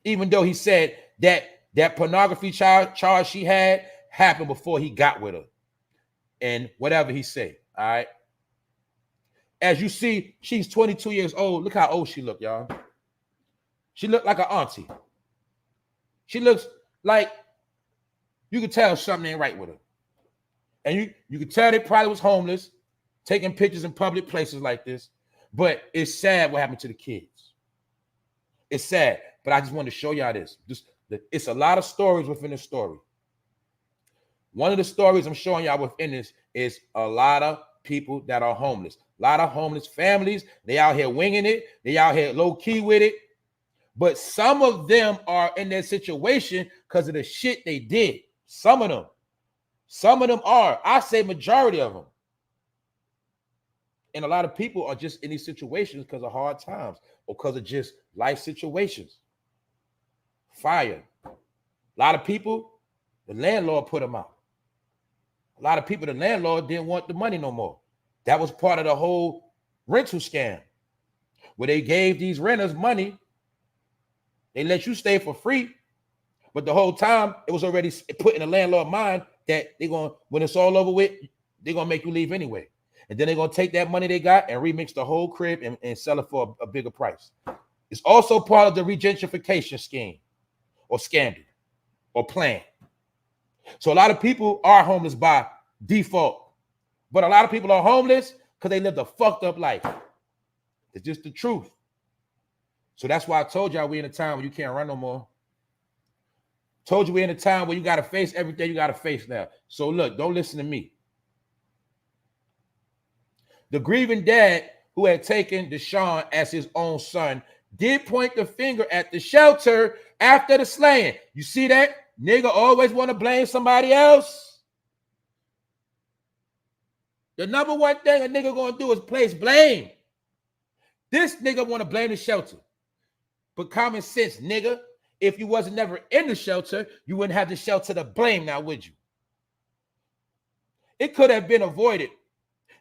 Even though he said that pornography charge she had happened before he got with her. And whatever he said, all right? As you see, she's 22 years old. Look how old she look, y'all. She looked like an auntie. She looks like you could tell something ain't right with her. And you could tell they probably was homeless, taking pictures in public places like this. But it's sad what happened to the kids. It's sad. But I just wanted to show y'all this. It's a lot of stories within the story. One of the stories I'm showing y'all within this is a lot of people that are homeless. A lot of homeless families. They out here winging it. They out here low key with it. But some of them are in that situation because of the shit they did. Some of them. Some of them are. I say majority of them. And a lot of people are just in these situations because of hard times or because of just life situations. Fire. A lot of people, the landlord put them out. A lot of people, the landlord didn't want the money no more. That was part of the whole rental scam where they gave these renters money. They let you stay for free. But the whole time, it was already put in the landlord's mind that they're going, when it's all over with, they're going to make you leave anyway. And then they're going to take that money they got and remix the whole crib and sell it for a bigger price. It's also part of the regentrification scheme or scandal or plan. So a lot of people are homeless by default. But a lot of people are homeless because they lived a fucked up life. It's just the truth. So that's why I told y'all we're in a time where you can't run no more. Told you we're in a time where you got to face everything you got to face now. So look, don't listen to me. The grieving dad who had taken Deshaun as his own son did point the finger at the shelter after the slaying. You see that? Nigga always want to blame somebody else. The number one thing a nigga gonna do is place blame. This nigga want to blame the shelter. But common sense, nigga, if you wasn't never in the shelter, you wouldn't have the shelter to blame now, would you? It could have been avoided.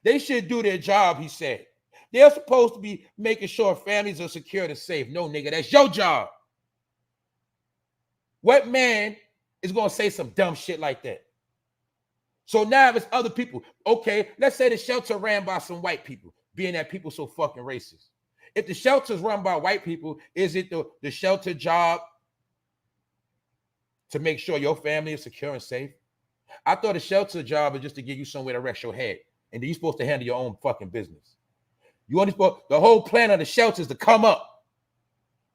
They should do their job, he said. They're supposed to be making sure families are secure and safe. No, nigga, that's your job. What man is going to say some dumb shit like that? So now if it's other people, okay, let's say the shelter ran by some white people, being that people so fucking racist. If the shelter's run by white people, is it the shelter job to make sure your family is secure and safe? I thought the shelter job is just to give you somewhere to rest your head. And then you're supposed to handle your own fucking business. You only supposed, the whole plan of the shelter is to come up.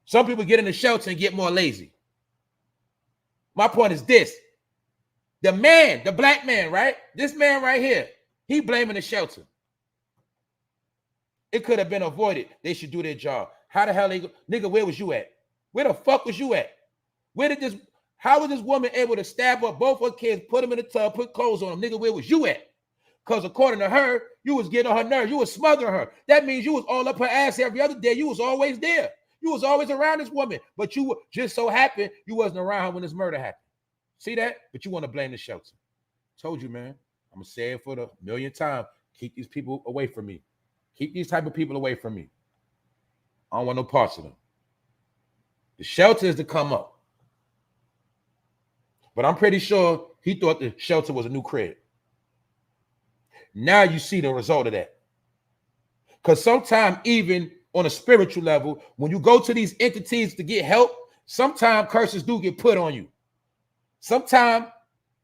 Some people get in the shelter and get more lazy. My point is this. The man, the black man, right? This man right here, he blaming the shelter. It could have been avoided. They should do their job. How the hell they go? Nigga, where was you at? Where the fuck was you at? How was this woman able to stab up both her kids, put them in the tub, put clothes on them? Nigga, where was you at? Because according to her, you was getting on her nerves. You was smothering her. That means you was all up her ass every other day. You was always there. You was always around this woman. But you just so happened you wasn't around her when this murder happened. See that? But you want to blame the shelter. Told you, man. I'm going to say it for the millionth time. Keep these people away from me. Keep these type of people away from me. I don't want no parts of them. The shelter is to come up. But I'm pretty sure he thought the shelter was a new crib. Now you see the result of that. Because sometimes even on a spiritual level, when you go to these entities to get help, sometimes curses do get put on you. Sometimes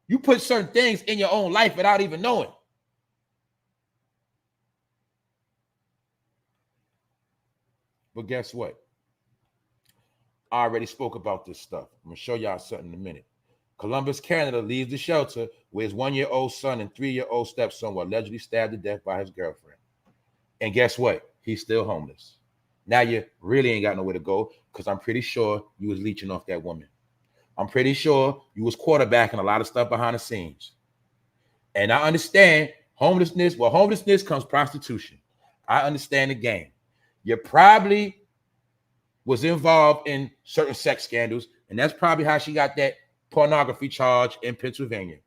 you put certain things in your own life without even knowing. But guess what? I already spoke about this stuff. I'm going to show y'all something in a minute. Columbus, Canada leaves the shelter where his 1-year-old son and 3-year-old stepson were allegedly stabbed to death by his girlfriend. And guess what? He's still homeless. Now you really ain't got nowhere to go because I'm pretty sure you was leeching off that woman. I'm pretty sure you was quarterbacking a lot of stuff behind the scenes. And I understand homelessness. Well, homelessness comes prostitution. I understand the game. You probably was involved in certain sex scandals, and that's probably how she got that pornography charge in Pennsylvania.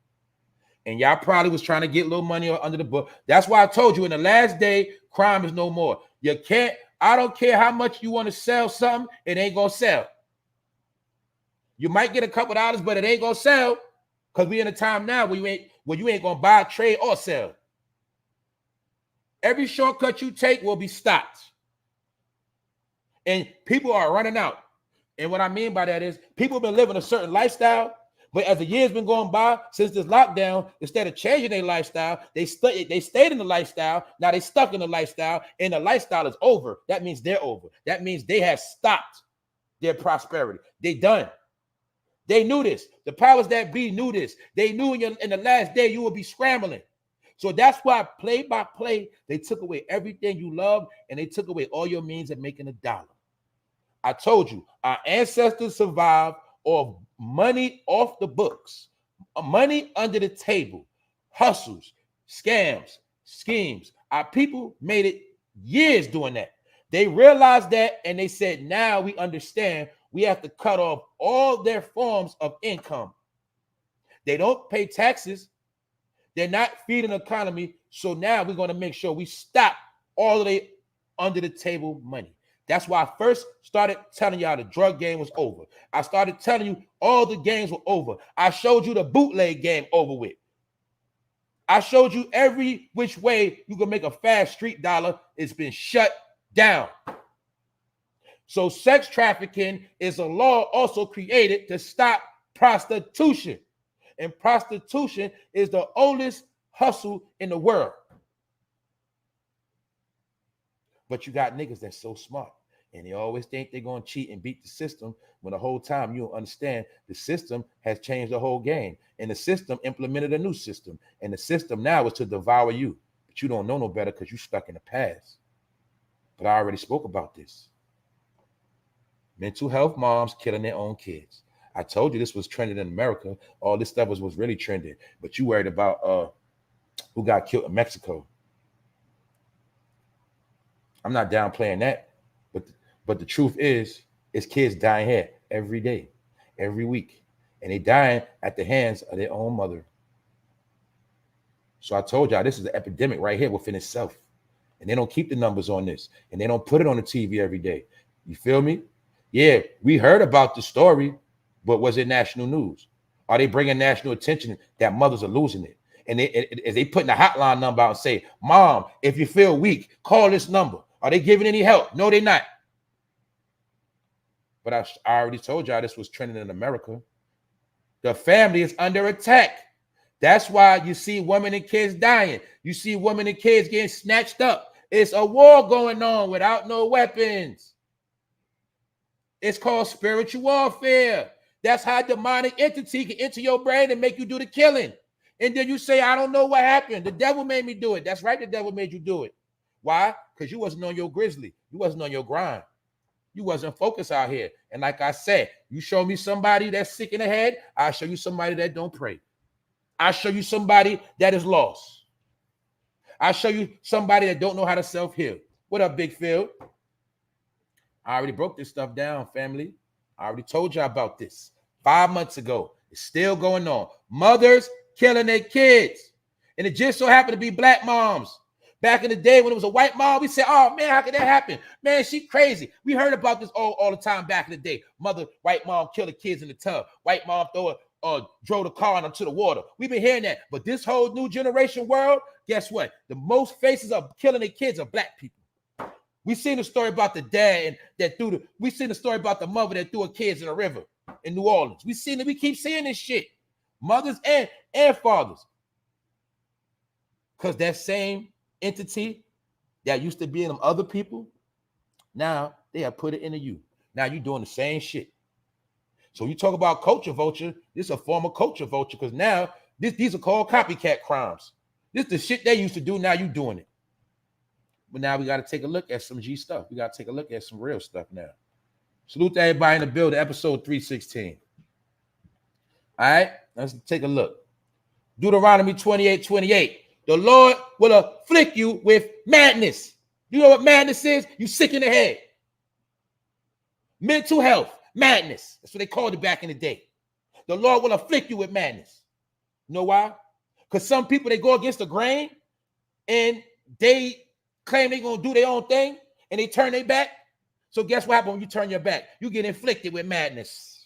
And y'all probably was trying to get a little money under the book. That's why I told you in the last day, crime is no more. You can't, I don't care how much you want to sell something, it ain't gonna sell. You might get a couple dollars, but it ain't gonna sell because we in a time now where you ain't gonna buy, trade, or sell. Every shortcut you take will be stopped. And people are running out. And what I mean by that is people have been living a certain lifestyle, but as the years been going by since this lockdown, instead of changing their lifestyle, they stayed in the lifestyle. Now they stuck in the lifestyle, and the lifestyle is over. That means they're over. That means they have stopped their prosperity. They done. They knew this. The powers that be knew this. They knew in the last day you will be scrambling. So that's why play by play, they took away everything you love, and they took away all your means of making a dollar. I told you, our ancestors survived off money off the books, money under the table, hustles, scams, schemes. Our people made it years doing that. They realized that, and they said, now we understand we have to cut off all their forms of income. They don't pay taxes. They're not feeding the economy. So now we're going to make sure we stop all of the under the table money. That's why I first started telling y'all the drug game was over. I started telling you all the games were over. I showed you the bootleg game over with. I showed you every which way you can make a fast street dollar. It's been shut down. So sex trafficking is a law also created to stop prostitution. And prostitution is the oldest hustle in the world. But you got niggas that's so smart, and they always think they're going to cheat and beat the system when the whole time you don't understand the system has changed the whole game. And the system implemented a new system. And the system now is to devour you. But you don't know no better because you're stuck in the past. But I already spoke about this. Mental health moms killing their own kids. I told you this was trending in America. All this stuff was really trending. But you worried about who got killed in Mexico. I'm not downplaying that. But the truth is kids dying here every day, every week. And they dying at the hands of their own mother. So I told y'all this is an epidemic right here within itself. And they don't keep the numbers on this. And they don't put it on the TV every day. You feel me? Yeah, we heard about the story, but was it national news? Are they bringing national attention that mothers are losing it? And they putting a hotline number out and say, Mom, if you feel weak, call this number. Are they giving any help? No, they're not. But I already told y'all this was trending in America. The family is under attack. That's why you see women and kids dying. You see women and kids getting snatched up. It's a war going on without no weapons. It's called spiritual warfare. That's how a demonic entity can enter your brain and make you do the killing. And then you say, I don't know what happened. The devil made me do it. That's right, the devil made you do it. Why? Because you wasn't on your grizzly. You wasn't on your grind. You wasn't focused out here. And like I said, you show me somebody that's sick in the head, I'll show you somebody that don't pray. I'll show you somebody that is lost. I'll show you somebody that don't know how to self-heal. What up, Big Phil? I already broke this stuff down, family. I already told y'all about this 5 months ago. It's still going on. Mothers killing their kids. And it just so happened to be black moms. Back in the day when it was a white mom, we said, oh, man, how could that happen? Man, she crazy. We heard about this all the time back in the day. White mom kill the kids in the tub. White mom throw drove the car into the water. We've been hearing that. But this whole new generation world, guess what? The most faces of killing their kids are black people. We seen the story about the dad we seen the story about the mother that threw her kids in a river in New Orleans. We keep seeing this shit. Mothers and fathers. Because that same entity that used to be in them other people, now they have put it into you. Now you're doing the same shit. So you talk about culture vulture, this is a form of culture vulture, because now these are called copycat crimes. This is the shit they used to do, now you doing it. But now we got to take a look at some G stuff. We got to take a look at some real stuff now. Salute to everybody in the building, episode 316. All right, let's take a look. Deuteronomy 28:28. The Lord will afflict you with madness. You know what madness is? You sick in the head. Mental health, madness. That's what they called it back in the day. The Lord will afflict you with madness. You know why? Because some people, they go against the grain and they claim they're going to do their own thing and they turn their back. So guess what happens when you turn your back? You get inflicted with madness.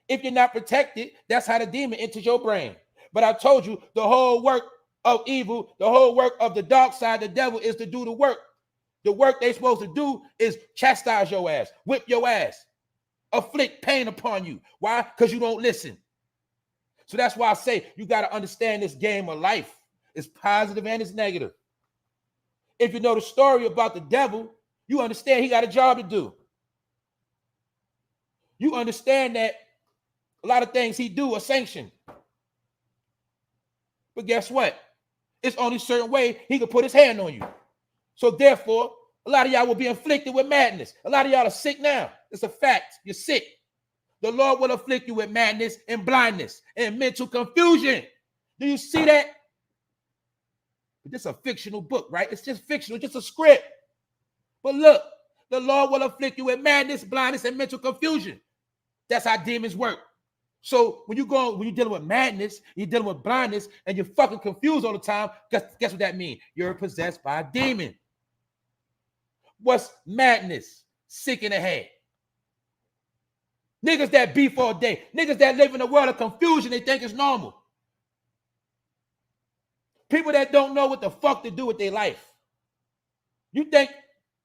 If you're not protected, that's how the demon enters your brain. But I told you, the whole work of evil, the whole work of the dark side, the devil, is to do the work. The work they're supposed to do is chastise your ass, whip your ass, afflict pain upon you. Why? Because you don't listen. So that's why I say you got to understand this game of life. It's positive and it's negative. If you know the story about the devil, you understand he got a job to do. You understand that a lot of things he do are sanctioned. But guess what? It's only a certain way he can put his hand on you. So therefore, a lot of y'all will be inflicted with madness. A lot of y'all are sick now. It's a fact. You're sick. The Lord will afflict you with madness and blindness and mental confusion. Do you see that? This is a fictional book, right? It's just fictional, it's just a script. But look, the Lord will afflict you with madness, blindness, and mental confusion. That's how demons work. So when you're dealing with madness, you're dealing with blindness, and you're fucking confused all the time, guess what that means? You're possessed by a demon. What's madness? Sick in the head. Niggas that beef all day. Niggas that live in a world of confusion, they think it's normal. People that don't know what the fuck to do with their life. You think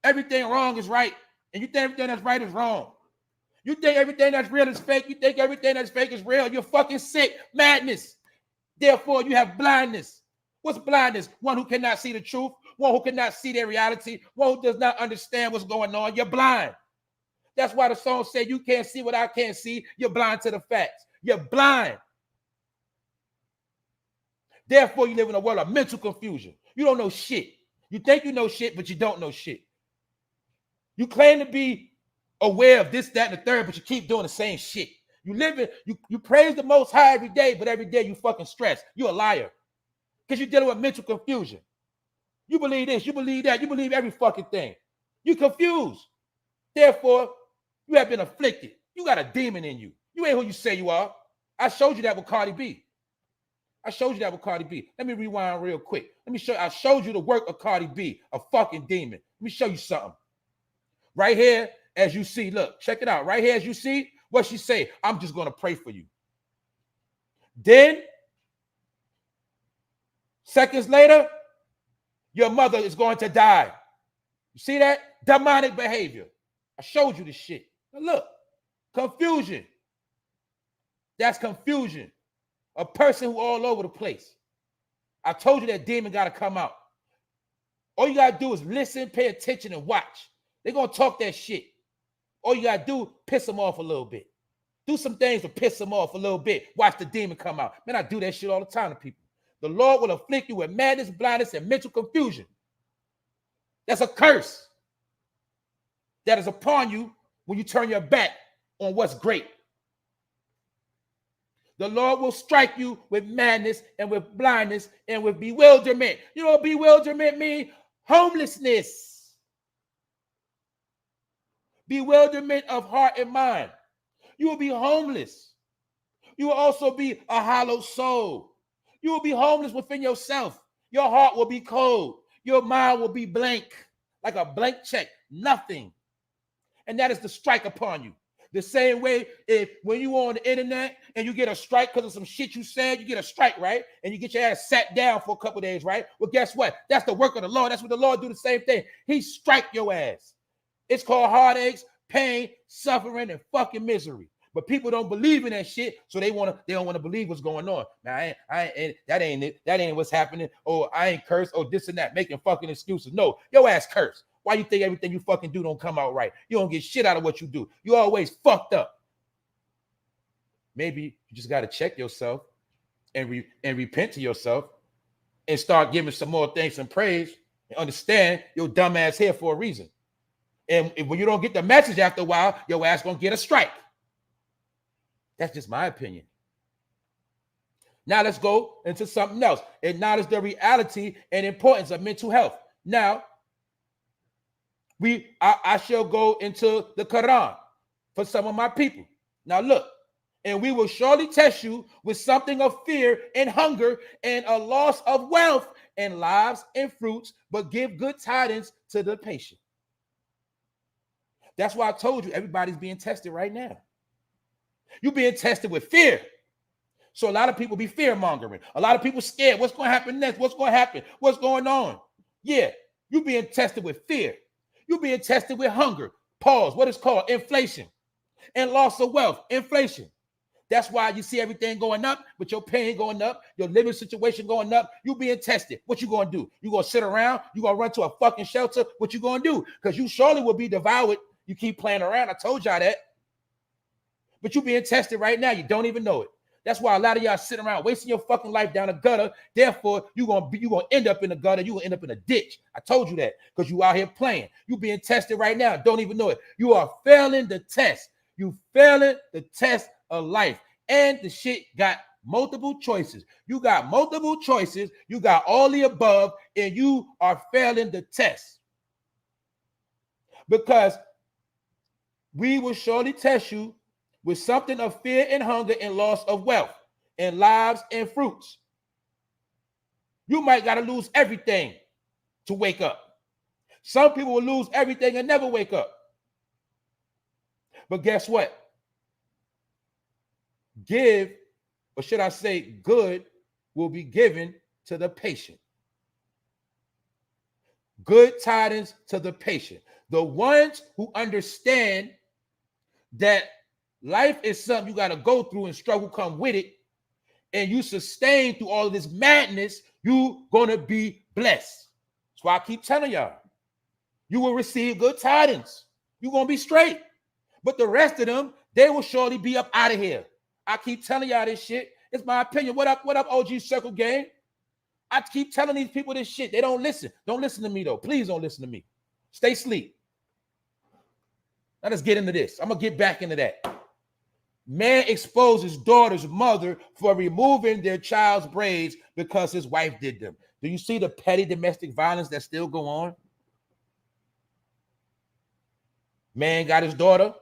everything wrong is right, and you think everything that's right is wrong. You think everything that's real is fake. You think everything that's fake is real. You're fucking sick. Madness. Therefore, you have blindness. What's blindness? One who cannot see the truth. One who cannot see their reality. One who does not understand what's going on. You're blind. That's why the song said, you can't see what I can't see. You're blind to the facts. You're blind. Therefore, you live in a world of mental confusion. You don't know shit. You think you know shit, but you don't know shit. You claim to be aware of this, that, and the third, but you keep doing the same shit. You praise the Most High every day, but every day you fucking stress. You're a liar. Because you're dealing with mental confusion. You believe this, you believe that, you believe every fucking thing. You're confused. Therefore, you have been afflicted. You got a demon in you. You ain't who you say you are. I showed you that with Cardi B. Let me rewind real quick. I showed you the work of Cardi B, a fucking demon. Let me show you something. Right here, as you see, look, check it out. Right here, as you see, what she say? I'm just going to pray for you. Then, seconds later, your mother is going to die. You see that? Demonic behavior. I showed you this shit. Now look, confusion. That's confusion. A person who all over the place. I told you that demon got to come out. All you got to do is listen, pay attention, and watch. They're going to talk that shit. All you got to do, piss them off a little bit. Do some things to piss them off a little bit. Watch the demon come out. Man, I do that shit all the time to people. The Lord will afflict you with madness, blindness, and mental confusion. That's a curse that is upon you when you turn your back on what's great. The Lord will strike you with madness and with blindness and with bewilderment. You know what bewilderment means? Homelessness. Bewilderment of heart and mind. You will be homeless. You will also be a hollow soul. You will be homeless within yourself. Your heart will be cold. Your mind will be blank, like a blank check, nothing. And that is the strike upon you. The same way if when you on the internet and you get a strike because of some shit you said, you get a strike, right? And you get your ass sat down for a couple of days, right? Well, guess what? That's the work of the Lord. That's what the Lord do, the same thing. He strike your ass. It's called heartaches, pain, suffering, and fucking misery. But people don't believe in that shit, so they don't want to believe what's going on. Now, that ain't it. That ain't what's happening. Oh, I ain't cursed. Oh, this and that, making fucking excuses. No, your ass cursed. Why you think everything you fucking do don't come out right? You don't get shit out of what you do. You always fucked up. Maybe you just got to check yourself and repent to yourself and start giving some more thanks and praise and understand your dumb ass here for a reason. And when you don't get the message after a while, your ass gonna get a strike. That's just my opinion. Now let's go into something else. Acknowledge the reality and importance of mental health. Now, I shall go into the Quran for some of my people. Now look, and we will surely test you with something of fear and hunger and a loss of wealth and lives and fruits, but give good tidings to the patient. That's why I told you everybody's being tested right now. You're being tested with fear. So a lot of people be fear mongering. A lot of people scared. What's going to happen next? What's going to happen? What's going on? Yeah, you're being tested with fear. You're being tested with hunger. Pause. What is called inflation and loss of wealth. Inflation. That's why you see everything going up, but your pain going up, your living situation going up. You being tested. What you going to do? You going to sit around? You going to run to a fucking shelter? What you going to do? Because you surely will be devoured. You keep playing around. I told y'all that. But you being tested right now. You don't even know it. That's why a lot of y'all sitting around wasting your fucking life down a gutter. Therefore, you're gonna end up in the gutter. You're gonna end up in a ditch. I told you that because you out here playing. You being tested right now. Don't even know it. You are failing the test. You failing the test of life. And the shit got multiple choices. You got multiple choices. You got all the above, and you are failing the test. Because we will surely test you with something of fear and hunger and loss of wealth and lives and fruits. You might got to lose everything to wake up. Some people will lose everything and never wake up. But guess what? Give, or should I say good, will be given to the patient. Good tidings to the patient. The ones who understand that life is something you got to go through and struggle come with it, and you sustain through all of this madness, you going to be blessed. That's why I keep telling y'all, you will receive good tidings. You're going to be straight. But the rest of them, they will surely be up out of here. I keep telling y'all this shit. It's my opinion. What up, OG Circle Gang? I keep telling these people this shit. They don't listen. Don't listen to me, though. Please don't listen to me. Stay asleep. Now let's get into this. I'm going to get back into that. Man exposes daughter's mother for removing their child's braids because his wife did them. Do you see the petty domestic violence that still go on? Man got his daughter.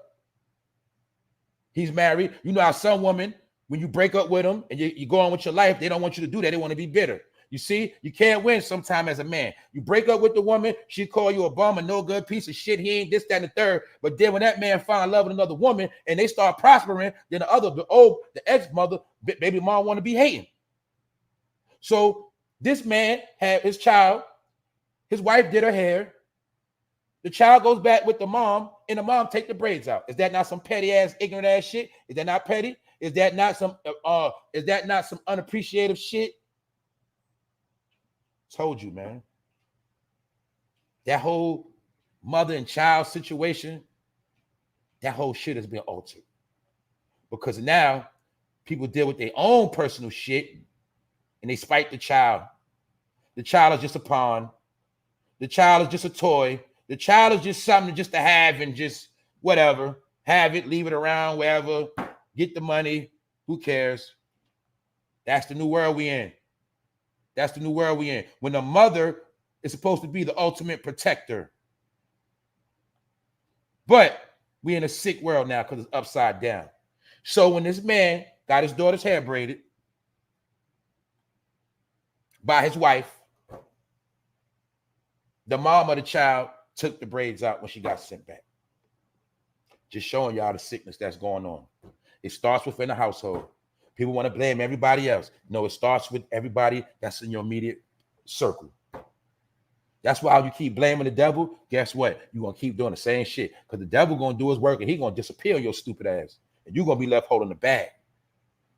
He's married. You know how some women, when you break up with them and you go on with your life, they don't want you to do that. They want to be bitter. You see, you can't win sometime as a man. You break up with the woman, she call you a bum, a no good piece of shit. He ain't this, that, and the third. But then when that man find love with another woman and they start prospering, then the ex-mother, baby mom want to be hating. So this man had his child. His wife did her hair. The child goes back with the mom, and the mom take the braids out. Is that not some petty ass, ignorant ass shit? Is that not petty? Is that not some unappreciative shit? Told you, man. That whole mother and child situation, that whole shit has been altered. Because now people deal with their own personal shit and they spite the child. The child is just a pawn. The child is just a toy. The child is just something just to have and just whatever. Have it, leave it around, wherever. Get the money. Who cares? That's the new world we in. That's the new world we in. When the mother is supposed to be the ultimate protector. But we in a sick world now because it's upside down. So when this man got his daughter's hair braided by his wife, the mom of the child took the braids out when she got sent back. Just showing y'all the sickness that's going on. It starts within the household. People want to blame everybody else. No, it starts with everybody that's in your immediate circle. That's why you keep blaming the devil. Guess what? You're going to keep doing the same shit because the devil going to do his work and he's going to disappear on your stupid ass. And you're going to be left holding the bag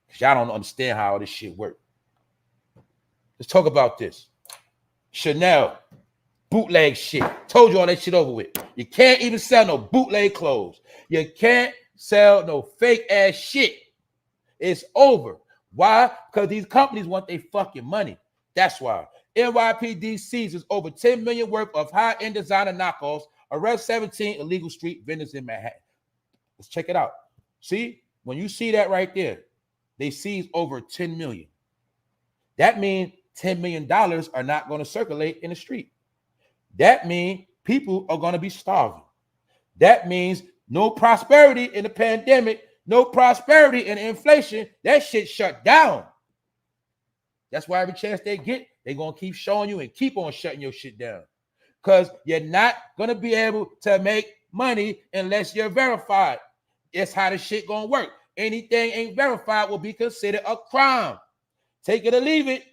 because y'all don't understand how all this shit works. Let's talk about this. Chanel, bootleg shit. Told you all that shit over with. You can't even sell no bootleg clothes. You can't sell no fake ass shit. It's over. Why? Because these companies want their fucking money. That's why. NYPD seizes over $10 million worth of high-end designer knockoffs, arrest 17 illegal street vendors in Manhattan. Let's check it out. See, when you see that right there, they seized over 10 million. That means $10 million are not going to circulate in the street. That means people are going to be starving. That means no prosperity in the pandemic, no prosperity in inflation. That shit shut down. That's why every chance they get, they're going to keep showing you and keep on shutting your shit down. Because you're not going to be able to make money unless you're verified. It's how the shit going to work. Anything ain't verified will be considered a crime. Take it or leave it.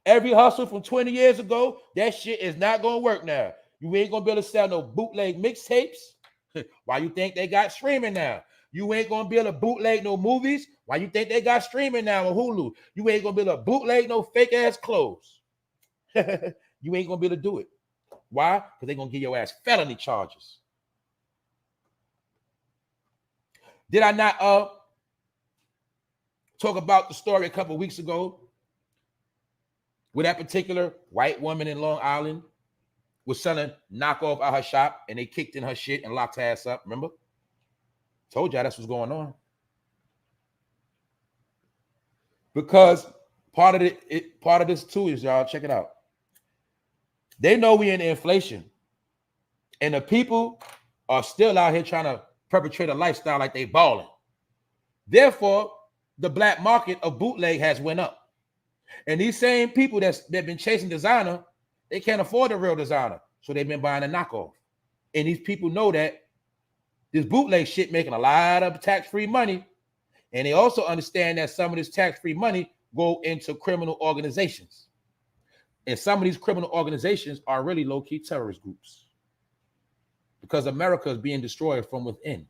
Every hustle from 20 years ago, that shit is not going to work now. You ain't going to be able to sell no bootleg mixtapes. Why you think they got streaming now? You ain't going to be able to bootleg no movies. Why you think they got streaming now on Hulu? You ain't going to be able to bootleg no fake-ass clothes. You ain't going to be able to do it. Why? Because they're going to give your ass felony charges. Did I not talk about the story a couple of weeks ago where that particular white woman in Long Island was selling knockoff at her shop and they kicked in her shit and locked her ass up? Remember? Told y'all that's what's going on. Because part of this too is, y'all, check it out. They know we in inflation, and the people are still out here trying to perpetrate a lifestyle like they balling. Therefore, the black market of bootleg has went up. And these same people that been chasing designer, they can't afford a real designer, so they've been buying a knockoff. And these people know that this bootleg shit making a lot of tax-free money, and they also understand that some of this tax-free money go into criminal organizations. And some of these criminal organizations are really low-key terrorist groups because America is being destroyed from within.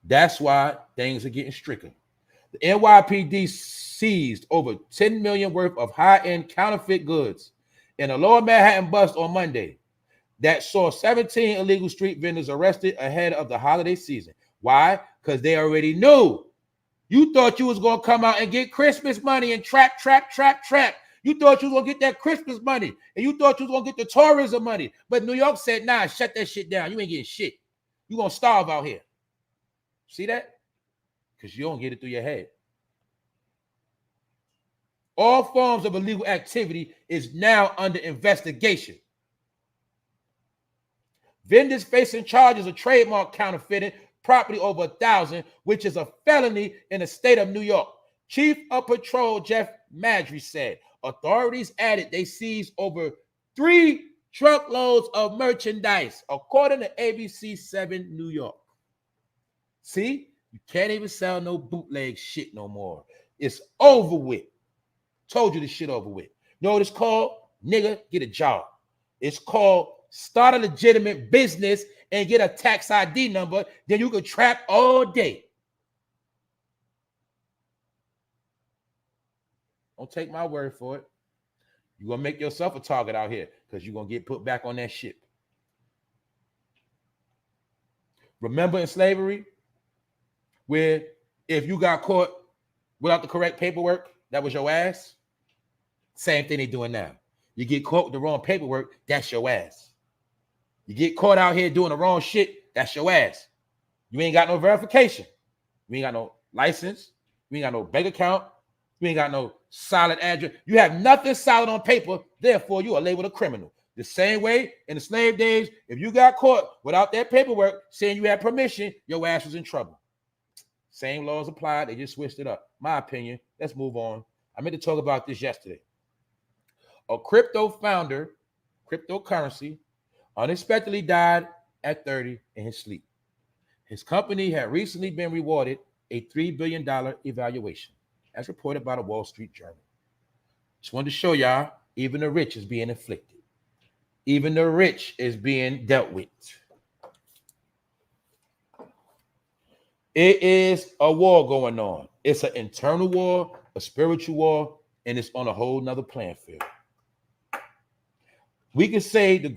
That's why things are getting stricter. The NYPD seized over 10 million worth of high-end counterfeit goods in a Lower Manhattan bust on Monday that saw 17 illegal street vendors arrested ahead of the holiday season. Why? Because they already knew. You thought you was going to come out and get Christmas money and trap. You thought you was going to get that Christmas money, and you thought you was going to get the tourism money. But New York said, nah, shut that shit down. You ain't getting shit. You going to starve out here. See that? Because you don't get it through your head. All forms of illegal activity is now under investigation. Vendors facing charges of trademark counterfeiting property over 1,000, which is a felony in the state of New York. Chief of Patrol Jeff Madry said authorities added they seized over 3 truckloads of merchandise, according to ABC 7 New York. See, you can't even sell no bootleg shit no more. It's over with. Told you this shit over with. You know what it's called? Nigga, get a job. It's called start a legitimate business and get a tax ID number. Then you could trap all day. Don't take my word for it. You're going to make yourself a target out here because you're going to get put back on that shit. Remember in slavery, where if you got caught without the correct paperwork, that was your ass? Same thing they doing now. You get caught with the wrong paperwork, that's your ass. You get caught out here doing the wrong shit, that's your ass. You ain't got no verification. You ain't got no license. You ain't got no bank account. You ain't got no solid address. You have nothing solid on paper. Therefore, you are labeled a criminal. The same way in the slave days, if you got caught without that paperwork saying you had permission, your ass was in trouble. Same laws applied. They just switched it up. My opinion. Let's move on. I meant to talk about this yesterday. A crypto founder, cryptocurrency, unexpectedly died at 30 in his sleep. His company had recently been rewarded a $3 billion evaluation, as reported by the Wall Street Journal. Just wanted to show y'all, even the rich is being inflicted. Even the rich is being dealt with. It is a war going on. It's an internal war, a spiritual war, and it's on a whole nother playing field. We can say the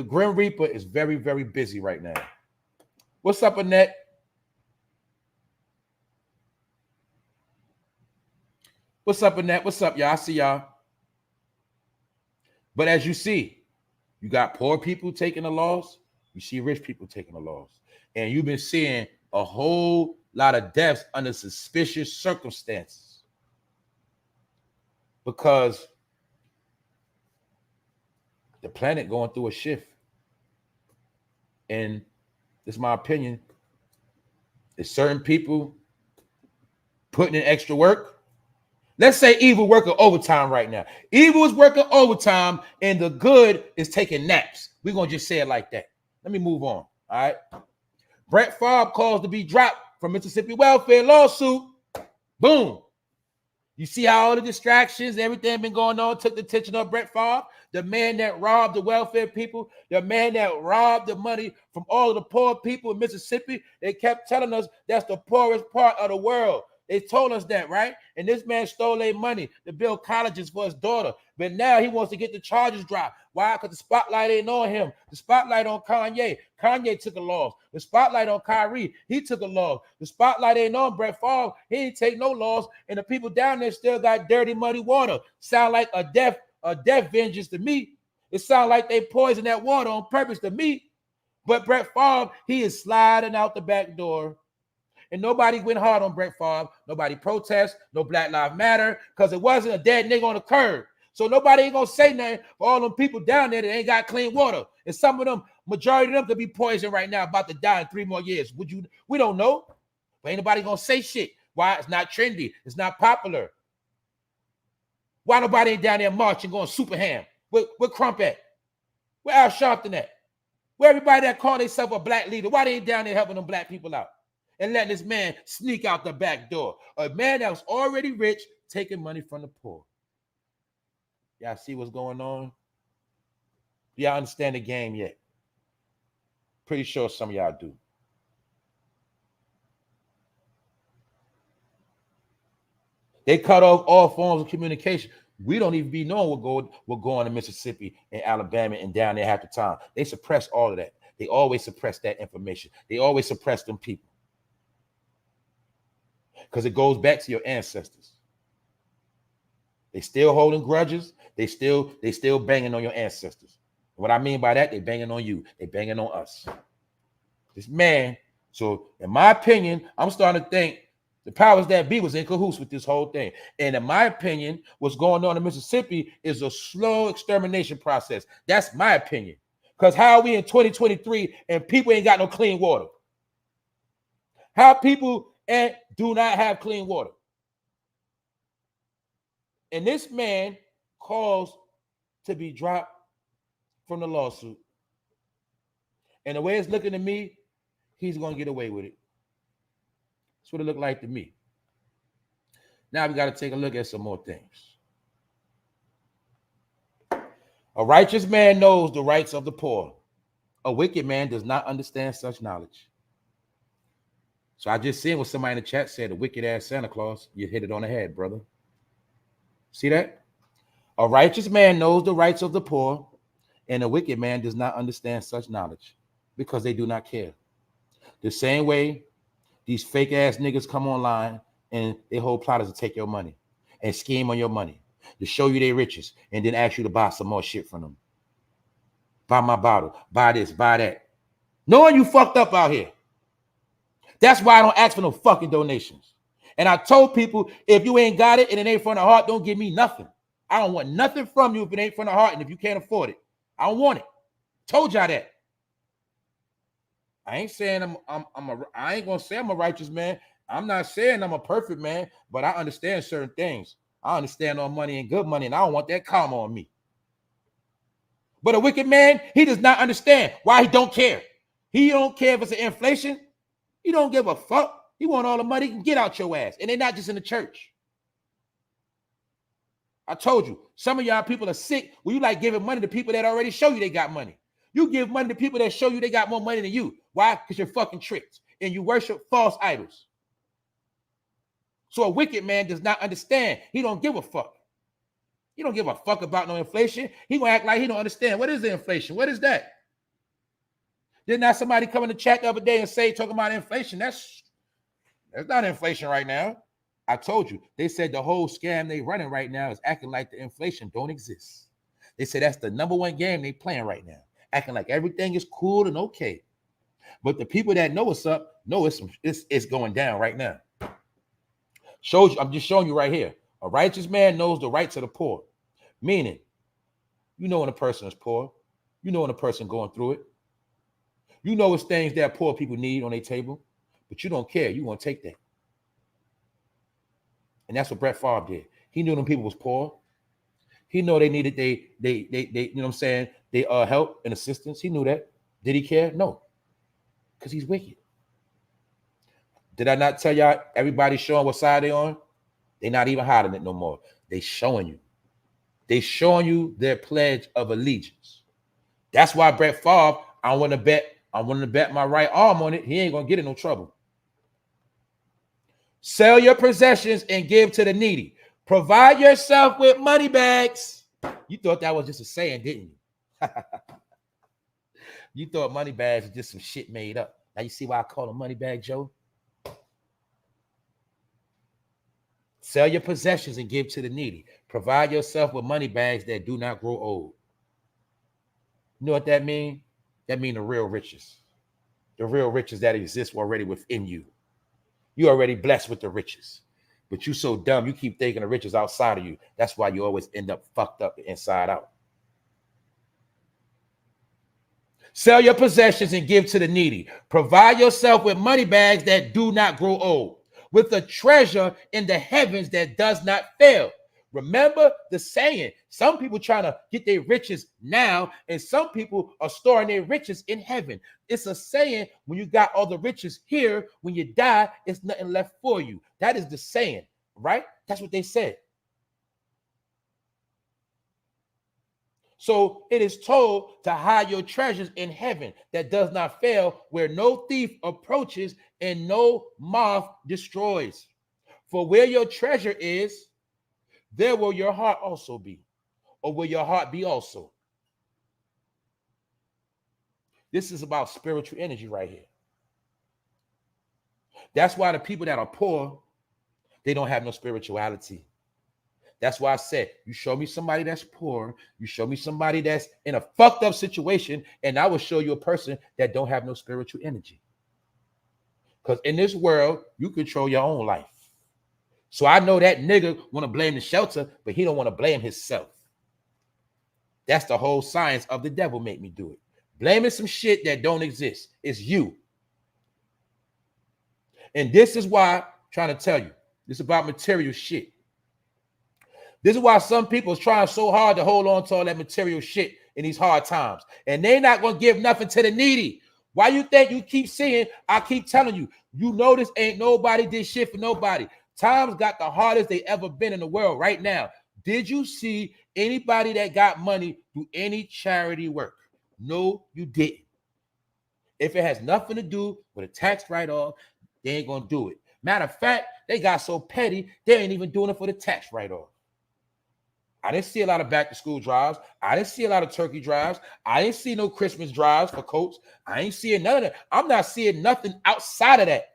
Grim Reaper is very, very busy right now. What's up, Annette? What's up, Annette? What's up, y'all? I see y'all. But as you see, you got poor people taking the loss. You see rich people taking the loss. And you've been seeing a whole lot of deaths under suspicious circumstances. Because the planet going through a shift. And this is my opinion. There's certain people putting in extra work. Let's say evil working overtime right now. Evil is working overtime and the good is taking naps. We're going to just say it like that. Let me move on. All right. Brett Favre calls to be dropped from Mississippi welfare lawsuit. Boom. You see how all the distractions, everything been going on, took the attention of Brett Favre, the man that robbed the welfare people, the man that robbed the money from all of the poor people in Mississippi. They kept telling us that's the poorest part of the world. They told us that, right? And this man stole their money to build colleges for his daughter. But now he wants to get the charges dropped. Why? Because the spotlight ain't on him. The spotlight on Kanye. Kanye took a loss. The spotlight on Kyrie. He took a loss. The spotlight ain't on Brett Favre. He ain't take no loss. And the people down there still got dirty, muddy water. Sound like a death vengeance to me. It sound like they poisoned that water on purpose to me. But Brett Favre, he is sliding out the back door. And nobody went hard on Brett Favre. Nobody protest. No Black Lives Matter. Because it wasn't a dead nigga on the curb. So nobody ain't going to say nothing for all them people down there that ain't got clean water. And some of them, majority of them could be poisoned right now, about to die in 3 more years. We don't know. But ain't nobody going to say shit. Why? It's not trendy. It's not popular. Why nobody ain't down there marching going super ham? Where Crump at? Where Al Sharpton at? Where everybody that call themselves a black leader? Why they ain't down there helping them black people out? And letting this man sneak out the back door. A man that was already rich, taking money from the poor. Y'all see what's going on? Y'all understand the game yet? Pretty sure some of y'all do. They cut off all forms of communication. We don't even be knowing what going to Mississippi and Alabama and down there half the time. They suppress all of that. They always suppress that information. They always suppress them people. Because it goes back to your ancestors. They still holding grudges. They still banging on your ancestors. What I mean by that, they banging on you. They banging on us. This man. So in my opinion, I'm starting to think the powers that be was in cahoots with this whole thing. And in my opinion, what's going on in Mississippi is a slow extermination process. That's my opinion. Because how are we in 2023 and people ain't got no clean water? How people do not have clean water? And this man calls to be dropped from the lawsuit. And the way it's looking to me, he's going to get away with it. That's what it looked like to me. Now we got to take a look at some more things. A righteous man knows the rights of the poor. A wicked man does not understand such knowledge. So I just seen what somebody in the chat said, a wicked ass Santa Claus. You hit it on the head, brother. See that? A righteous man knows the rights of the poor, and a wicked man does not understand such knowledge because they do not care. The same way these fake ass niggas come online and their whole plot is to take your money and scheme on your money, to show you their riches, and then ask you to buy some more shit from them. Buy my bottle, buy this, buy that. Knowing you fucked up out here. That's why I don't ask for no fucking donations. And I told people, if you ain't got it and it ain't from the heart, don't give me nothing. I don't want nothing from you if it ain't from the heart and if you can't afford it. I don't want it. Told y'all that. I ain't saying I ain't gonna say I'm a righteous man. I'm not saying I'm a perfect man, but I understand certain things. I understand all money and good money, and I don't want that karma on me. But a wicked man, he does not understand why he don't care. He don't care if it's an inflation. He don't give a fuck. He want all the money he can get out your ass. And they're not just in the church. I told you, some of y'all people are sick when you like giving money to people that already show you they got money. You give money to people that show you they got more money than you. Why? Because you're fucking tricked and you worship false idols. So a wicked man does not understand. He don't give a fuck. He don't give a fuck about no inflation. He gonna act like he don't understand. What is the inflation? What is that? Did not somebody come in the chat the other day and say, talking about inflation? That's not inflation right now. I told you. They said the whole scam they running right now is acting like the inflation don't exist. They said that's the #1 game they playing right now, acting like everything is cool and okay. But the people that know what's up know it's going down right now. Shows you, I'm just showing you right here. A righteous man knows the rights of the poor. Meaning, you know when a person is poor. You know when a person going through it. You know it's things that poor people need on their table, but you don't care. You want to take that. And that's what Brett Favre did. He knew them people was poor. He knew they needed they you know what I'm saying, they help and assistance. He knew that. Did he care? No. Because he's wicked. Did I not tell y'all everybody's showing what side they on? They're not even hiding it no more. They showing you. They showing you their pledge of allegiance. That's why Brett Favre, I want to bet my right arm on it. He ain't gonna get in no trouble. Sell your possessions and give to the needy. Provide yourself with money bags. You thought that was just a saying, didn't you? You thought money bags was just some shit made up. Now you see why I call them money bag Joe? Sell your possessions and give to the needy. Provide yourself with money bags that do not grow old. You know what that means? That means the real riches. The real riches that exist already within you. You're already blessed with the riches. But you so dumb, you keep thinking the riches outside of you. That's why you always end up fucked up inside out. Sell your possessions and give to the needy. Provide yourself with money bags that do not grow old, with a treasure in the heavens that does not fail. Remember the saying, some people trying to get their riches now, and some people are storing their riches in heaven. It's a saying, when you got all the riches here, when you die, it's nothing left for you. That is the saying, right? That's what they said. So it is told to hide your treasures in heaven that does not fail, where no thief approaches and no moth destroys. For where your treasure is, there will your heart also be, or will your heart be also. This is about spiritual energy right here. That's why the people that are poor, they don't have no spirituality. That's why I said, you show me somebody that's poor, you show me somebody that's in a fucked up situation, and I will show you a person that don't have no spiritual energy. Because in this world, you control your own life. So I know that nigga want to blame the shelter, but he don't want to blame himself. That's the whole science of the devil make me do it. Blaming some shit that don't exist. It's you. And this is why I'm trying to tell you, this is about material shit. This is why some people is trying so hard to hold on to all that material shit in these hard times. And they not going to give nothing to the needy. Why you think you keep seeing, I keep telling you, you notice ain't nobody did shit for nobody. Times got the hardest they ever been in the world right now. Did you see anybody that got money do any charity work? No, you didn't. If it has nothing to do with a tax write-off, they ain't going to do it. Matter of fact, they got so petty, they ain't even doing it for the tax write-off. I didn't see a lot of back-to-school drives. I didn't see a lot of turkey drives. I didn't see no Christmas drives for coats. I ain't seeing none of that. I'm not seeing nothing outside of that.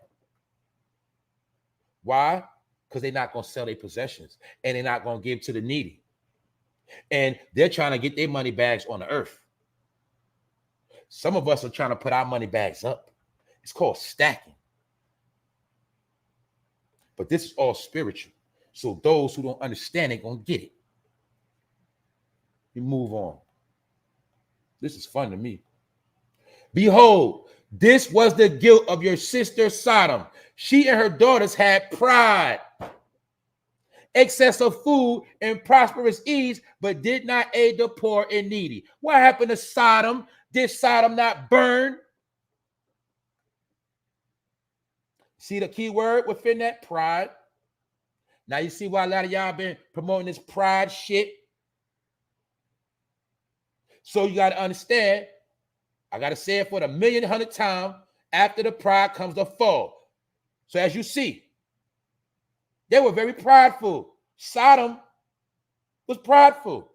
Why? Because they're not going to sell their possessions, and they're not going to give to the needy. And they're trying to get their money bags on the earth. Some of us are trying to put our money bags up. It's called stacking. But this is all spiritual. So those who don't understand it going to get it. You move on. This is fun to me. Behold, this was the guilt of your sister Sodom. She and her daughters had pride excess of food and prosperous ease, but did not aid the poor and needy. What happened to Sodom? Did Sodom not burn? See the key word within that? Pride. Now you see why a lot of y'all been promoting this pride shit. So you got to understand, I got to say it for the 1,000,000th time, after the pride comes the fall. So as you see, they were very prideful. Sodom was prideful,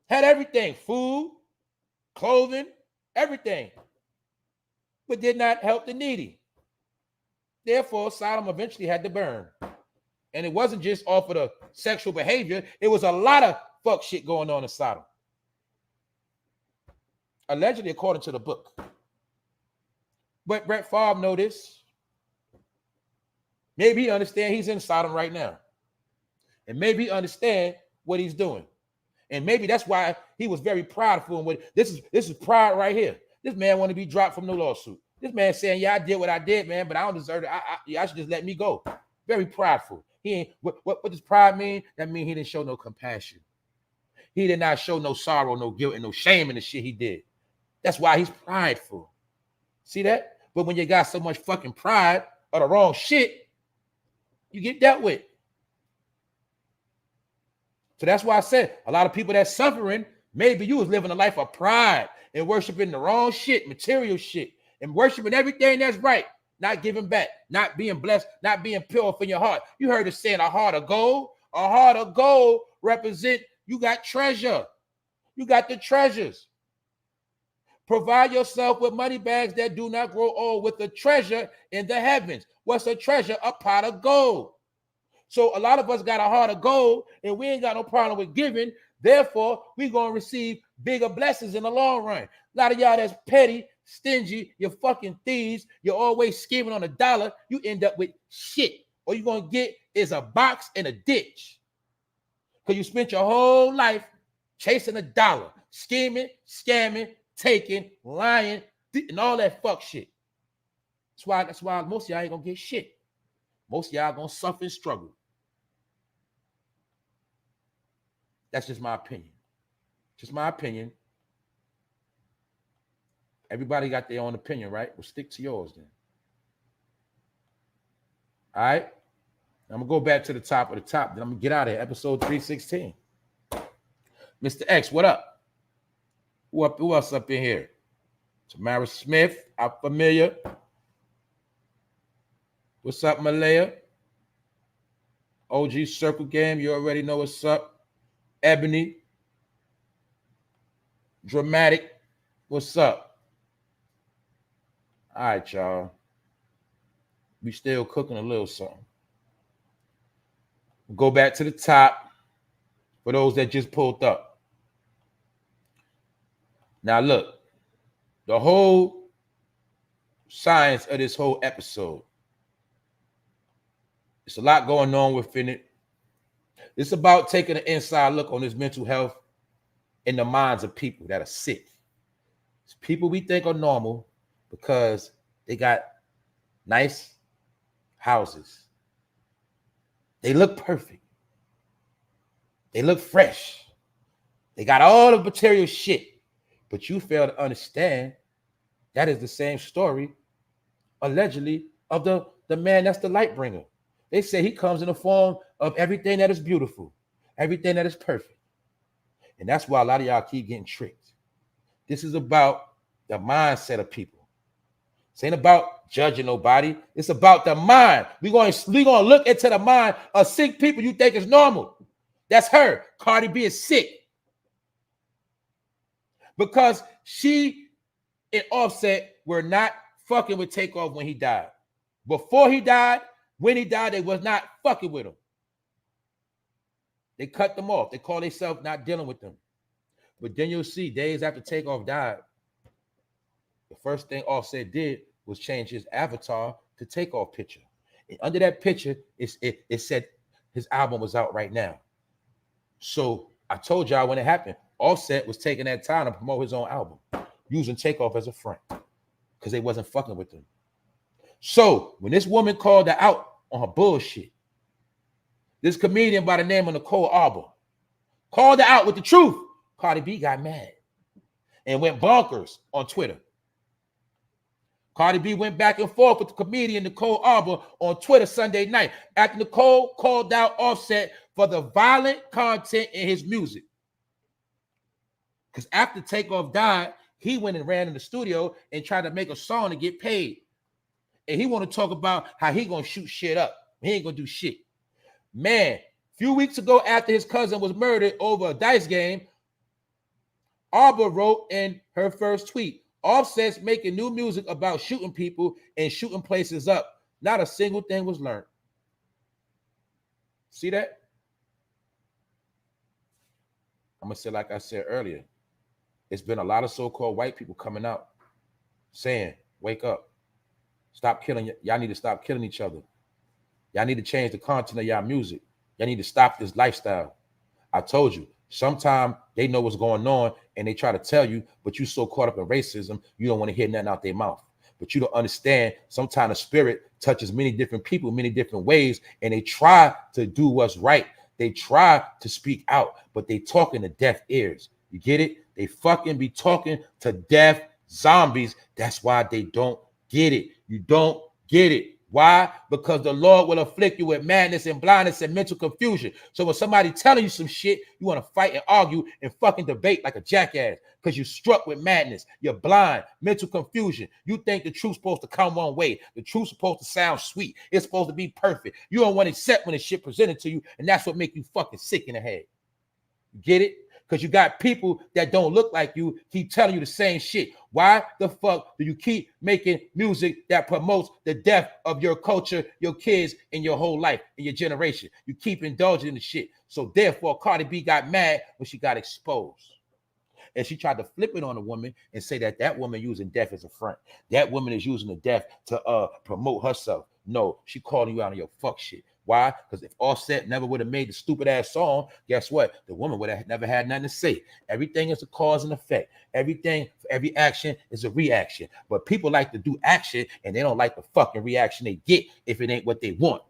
had everything, food, clothing, everything, but did not help the needy. Therefore, Sodom eventually had to burn. And it wasn't just off of the sexual behavior. It was a lot of fuck shit going on in Sodom. Allegedly, according to the book. But Brett Favre know this. Maybe he understand he's in Sodom right now. And maybe he understand what he's doing. And maybe that's why he was very prideful. And this is pride right here. This man want to be dropped from the lawsuit. This man saying, yeah, I did what I did, man, but I don't deserve it. I should just let me go. Very prideful. He ain't what does pride mean? That means he didn't show no compassion. He did not show no sorrow, no guilt, and no shame in the shit he did. That's why he's prideful. See that? But when you got so much fucking pride or the wrong shit, you get dealt with. So that's why I said a lot of people that's suffering, maybe you was living a life of pride and worshiping the wrong shit, material shit, and worshiping everything that's right, not giving back, not being blessed, not being pure from your heart. You heard it saying a heart of gold. A heart of gold represent you got treasure. You got the treasures. Provide yourself with money bags that do not grow old, with the treasure in the heavens. What's a treasure? A pot of gold. So a lot of us got a heart of gold, and we ain't got no problem with giving. Therefore, we're going to receive bigger blessings in the long run. A lot of y'all that's petty, stingy, you're fucking thieves, you're always scheming on a dollar, you end up with shit. All you're going to get is a box and a ditch. Because you spent your whole life chasing a dollar, scheming, scamming, taking, lying, and all that fuck shit. That's why most of y'all ain't going to get shit. Most of y'all going to suffer and struggle. That's just my opinion. Just my opinion. Everybody got their own opinion, right? Well, stick to yours then. All right? I'm going to go back to the top of the top. Then I'm going to get out of here. Episode 316. Mr. X, what up? Who else up in here? Tamara Smith, I'm familiar. What's up, Malaya? OG Circle Game, you already know what's up. Ebony. Dramatic, what's up? All right, y'all. We still cooking a little something. We'll go back to the top for those that just pulled up. Now, look, the whole science of this whole episode, it's a lot going on within it. It's about taking an inside look on this mental health in the minds of people that are sick. It's people we think are normal because they got nice houses. They look perfect. They look fresh. They got all the material shit. But you fail to understand that is the same story, allegedly, of the man that's the light bringer. They say he comes in the form of everything that is beautiful, everything that is perfect. And that's why a lot of y'all keep getting tricked. This is about the mindset of people. This ain't about judging nobody. It's about the mind. We're going to look into the mind of sick people you think is normal. That's her. Cardi B is sick. Because she and Offset were not fucking with Takeoff when he died. Before he died, when he died, they was not fucking with him. They cut them off. They call themselves not dealing with them. But then you'll see days after Takeoff died, the first thing Offset did was change his avatar to Takeoff picture. And under that picture, it said his album was out right now. So I told y'all when it happened, Offset was taking that time to promote his own album, using Takeoff as a friend because they wasn't fucking with him. So when this woman called her out on her bullshit, This comedian by the name of NICOLE ARBOUR called her out with the truth. Cardi B got mad and went bonkers on Twitter. Cardi B went back and forth with the comedian NICOLE ARBOUR on Twitter Sunday night after Nicole called out Offset for the violent content in his music. Because after Takeoff died, he went and ran in the studio and tried to make a song to get paid. And he want to talk about how he gonna shoot shit up. He ain't gonna do shit. Man, a few weeks ago after his cousin was murdered over a dice game, Arbour wrote in her first tweet, Offset's making new music about shooting people and shooting places up. Not a single thing was learned. See that? I'm going to say, like I said earlier, it's been a lot of so-called white people coming out saying, wake up. Stop killing. Y'all need to stop killing each other. Y'all need to change the content of y'all music. Y'all need to stop this lifestyle. I told you, sometimes they know what's going on and they try to tell you, but you so caught up in racism, you don't want to hear nothing out their mouth. But you don't understand, sometimes the spirit touches many different people, many different ways, and they try to do what's right. They try to speak out, but they talking to deaf ears. You get it? They fucking be talking to deaf zombies. That's why they don't get it. You don't get it. Why? Because the Lord will afflict you with madness and blindness and mental confusion. So when somebody telling you some shit, you want to fight and argue and fucking debate like a jackass because you're struck with madness. You're blind, mental confusion. You think the truth's supposed to come one way. The truth's supposed to sound sweet. It's supposed to be perfect. You don't want to accept when the shit presented to you, and that's what make you fucking sick in the head. You get it? Because you got people that don't look like you keep telling you the same shit. Why the fuck do you keep making music that promotes the death of your culture, your kids, and your whole life and your generation? You keep indulging in the shit. So therefore, Cardi B got mad when she got exposed. And she tried to flip it on a woman and say that that woman using death as a front. That woman is using the death to promote herself. No, she calling you out on your fuck shit. Why? Because if Offset never would have made the stupid ass song, guess what? The woman would have never had nothing to say. Everything is a cause and effect. Everything, every action is a reaction. But people like to do action and they don't like the fucking reaction they get if it ain't what they want.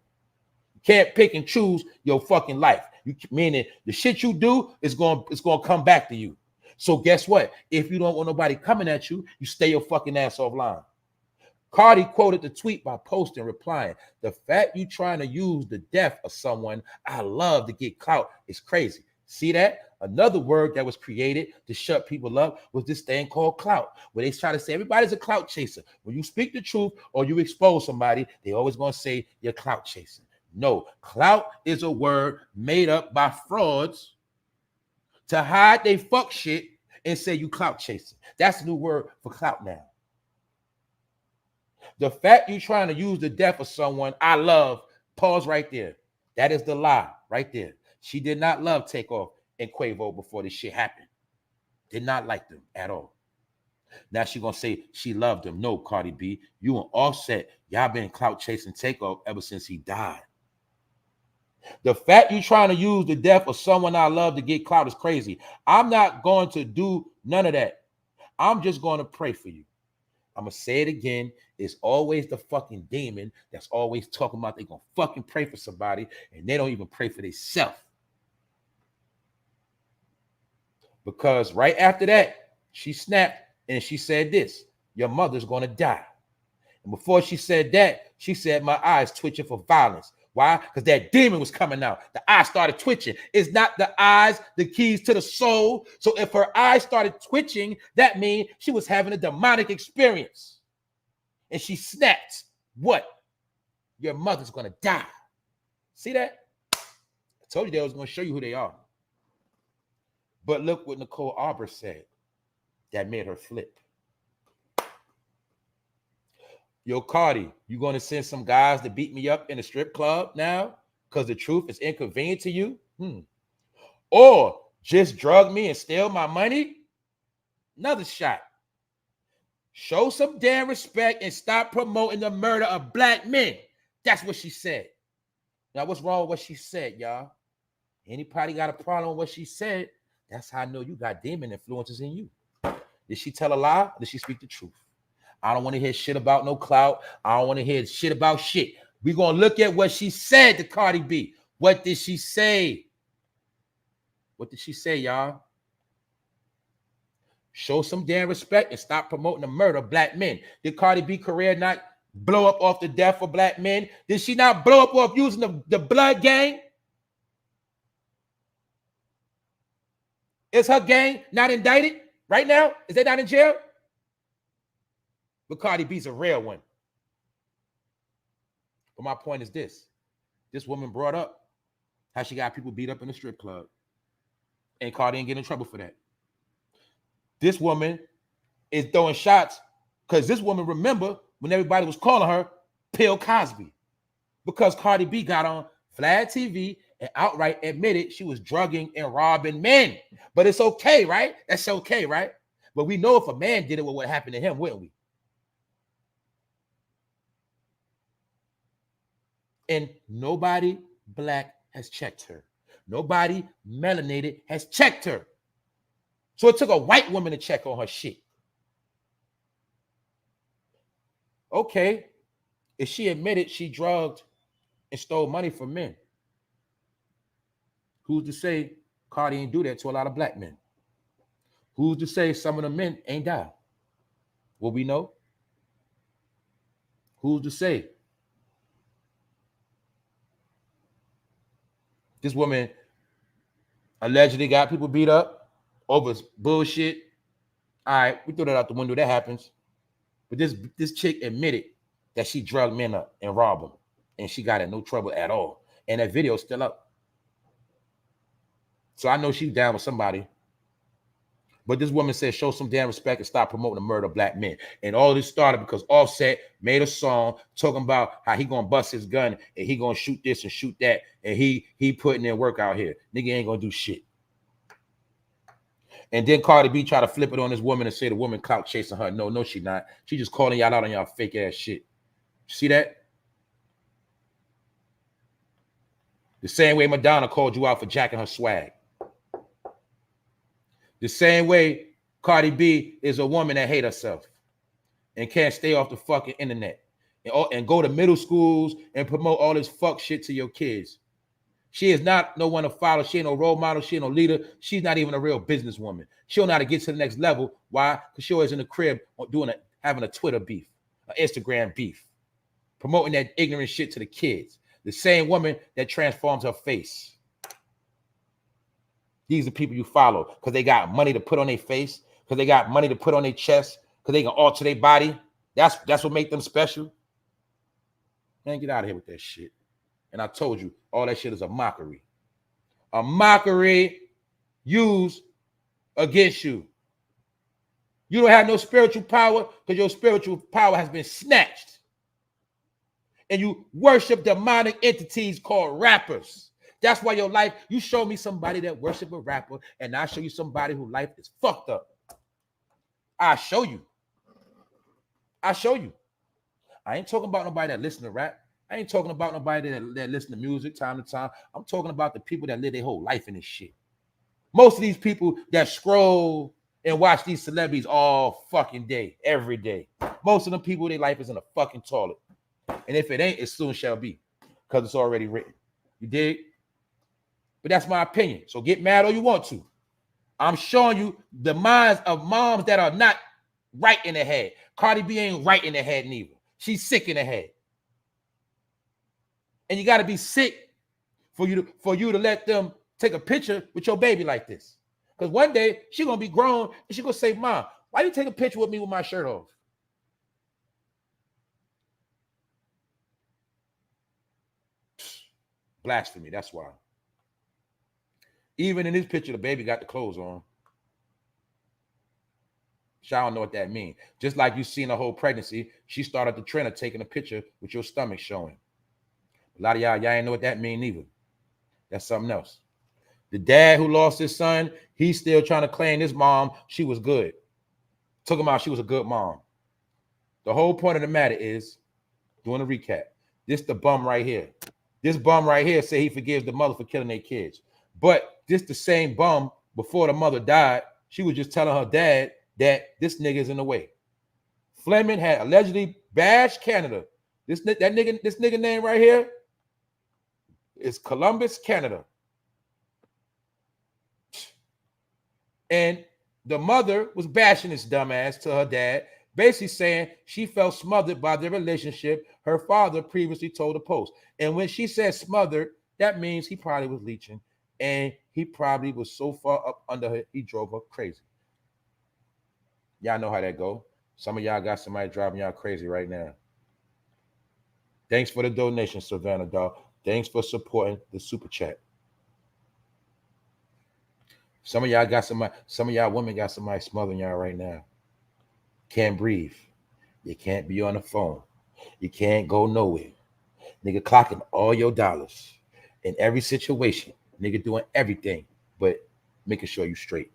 You can't pick and choose your fucking life. Meaning the shit you do is going to come back to you. So guess what? If you don't want nobody coming at you, you stay your fucking ass offline. Cardi quoted the tweet by posting, replying, "The fact you trying to use the death of someone I love to get clout is crazy." See that? Another word that was created to shut people up was this thing called clout, where they try to say everybody's a clout chaser. When you speak the truth or you expose somebody, they always going to say you're clout chasing. No, clout is a word made up by frauds to hide they fuck shit and say you clout chasing. That's the new word for clout now. The fact you trying to use the death of someone I love, pause right there. That is the lie right there. She did not love Takeoff and Quavo before this shit happened. Did not like them at all. Now she gonna say she loved them. No, Cardi B, you and Offset, y'all been clout chasing Takeoff ever since he died. The fact you trying to use the death of someone I love to get clout is crazy. I'm not going to do none of that. I'm just going to pray for you. I'm going to say it again. It's always the fucking demon that's always talking about they going to fucking pray for somebody and they don't even pray for themselves. Because right after that, she snapped and she said this, your mother's going to die. And before she said that, she said my eyes twitching for violence. Why? Because that demon was coming out. The eyes started twitching. It's not the eyes, the keys to the soul. So if her eyes started twitching, that means she was having a demonic experience. And she snapped. What? Your mother's going to die. See that? I told you that I was going to show you who they are. But look what NICOLE ARBOUR said. That made her flip. Yo, Cardi, you going to send some guys to beat me up in a strip club now because the truth is inconvenient to you? Or just drug me and steal my money? Another shot. Show some damn respect and stop promoting the murder of black men. That's what she said. Now, what's wrong with what she said, y'all? Anybody got a problem with what she said? That's how I know you got demon influences in you. Did she tell a lie? Or did she speak the truth? I don't want to hear shit about no clout. I don't want to hear shit about shit. We're going to look at what she said to Cardi B. What did she say? What did she say, y'all? Show some damn respect and stop promoting the murder of black men. Did Cardi B career not blow up off the death of black men? Did she not blow up off using the blood gang? Is her gang not indicted right now? Is they not in jail? But Cardi B's a real one. But my point is this. This woman brought up how she got people beat up in the strip club. And Cardi ain't getting in trouble for that. This woman is throwing shots because this woman, remember when everybody was calling her Bill Cosby, because Cardi B got on Flag TV and outright admitted she was drugging and robbing men. But it's okay, right? That's okay, right? But we know if a man did it, what would happen to him, wouldn't we? And nobody black has checked her. Nobody melanated has checked her. So it took a white woman to check on her shit. Okay, if she admitted she drugged and stole money from men, who's to say Cardi ain't do that to a lot of black men? Who's to say some of the men ain't died? Will we know? Who's to say? This woman allegedly got people beat up over bullshit. All right, we throw that out the window. That happens. But this chick admitted that she drugged men up and robbed them, and she got in no trouble at all. And that video's still up. So I know she's down with somebody. But this woman said, show some damn respect and stop promoting the murder of black men. And all this started because Offset made a song talking about how he gonna bust his gun and he gonna shoot this and shoot that. And he putting in work out here. Nigga ain't gonna do shit. And then Cardi B tried to flip it on this woman and say the woman clout chasing her. No, she not. She just calling y'all out on y'all fake ass shit. See that? The same way Madonna called you out for jacking her swag. The same way Cardi B is a woman that hates herself and can't stay off the fucking internet and go to middle schools and promote all this fuck shit to your kids. She is not no one to follow. She ain't no role model. She ain't no leader. She's not even a real businesswoman. She don't know how to get to the next level. Why? Because she always in the crib having a Twitter beef, an Instagram beef, promoting that ignorant shit to the kids. The same woman that transforms her face. These are people you follow because they got money to put on their face, because they got money to put on their chest, because they can alter their body. That's what make them special. Man, get out of here with that shit. And I told you, all that shit is a mockery. A mockery used against you. You don't have no spiritual power because your spiritual power has been snatched. And you worship demonic entities called rappers. That's why your life, you show me somebody that worship a rapper, and I show you somebody whose life is fucked up. I show you. I ain't talking about nobody that listen to rap. I ain't talking about nobody that listen to music time to time. I'm talking about the people that live their whole life in this shit. Most of these people that scroll and watch these celebrities all fucking day, every day. Most of them people, their life is in a fucking toilet. And if it ain't, it soon shall be, because it's already written. You dig? But that's my opinion. So get mad all you want to. I'm showing you the minds of moms that are not right in the head. Cardi B ain't right in the head neither. She's sick in the head. And you got to be sick for you to let them take a picture with your baby like this. Because one day she's going to be grown and she's going to say, Mom, why you take a picture with me with my shirt off? Blasphemy, that's why. Even in this picture, the baby got the clothes on. I don't know what that means. Just like you seen the whole pregnancy, she started the trend of taking a picture with your stomach showing. A lot of y'all ain't know what that means either. That's something else. The dad who lost his son, he's still trying to claim his mom, she was good. Talking about she was a good mom. The whole point of the matter is, doing a recap, this the bum right here. This bum right here say he forgives the mother for killing their kids. But this the same bum, before the mother died, she was just telling her dad that this nigga is in the way. Fleming had allegedly bashed Canada. This nigga name right here, It's Columbus, Canada. And the mother was bashing this dumbass to her dad, basically saying she felt smothered by their relationship. Her father previously told the Post. And when she said smothered, that means he probably was leeching. And he probably was so far up under her, he drove her crazy. Y'all know how that go. Some of y'all got somebody driving y'all crazy right now. Thanks for the donation, Savannah, dog. Thanks for supporting the super chat. Some of y'all got somebody, some of y'all women got somebody smothering y'all right now. Can't breathe. You can't be on the phone. You can't go nowhere. Nigga clocking all your dollars in every situation. Nigga doing everything but making sure you straight.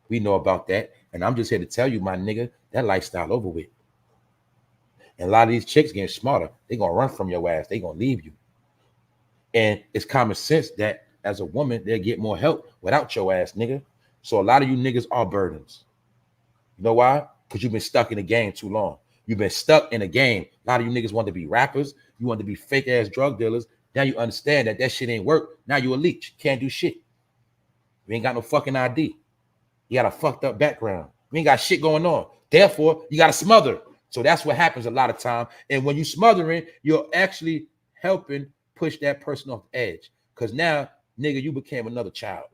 We know about that. And I'm just here to tell you, my nigga, that lifestyle over with. And a lot of these chicks getting smarter. They gonna run from your ass. They gonna leave you. And it's common sense that as a woman, they'll get more help without your ass, nigga. So a lot of you niggas are burdens. You know why? Because you've been stuck in the game too long. You've been stuck in a game. A lot of you niggas want to be rappers. You want to be fake ass drug dealers. Now you understand that that shit ain't work. Now you a leech. Can't do shit. You ain't got no fucking ID. You got a fucked up background. You ain't got shit going on. Therefore, you got to smother. So that's what happens a lot of time. And when you smothering, you're actually helping push that person off the edge. Because now, nigga, you became another child.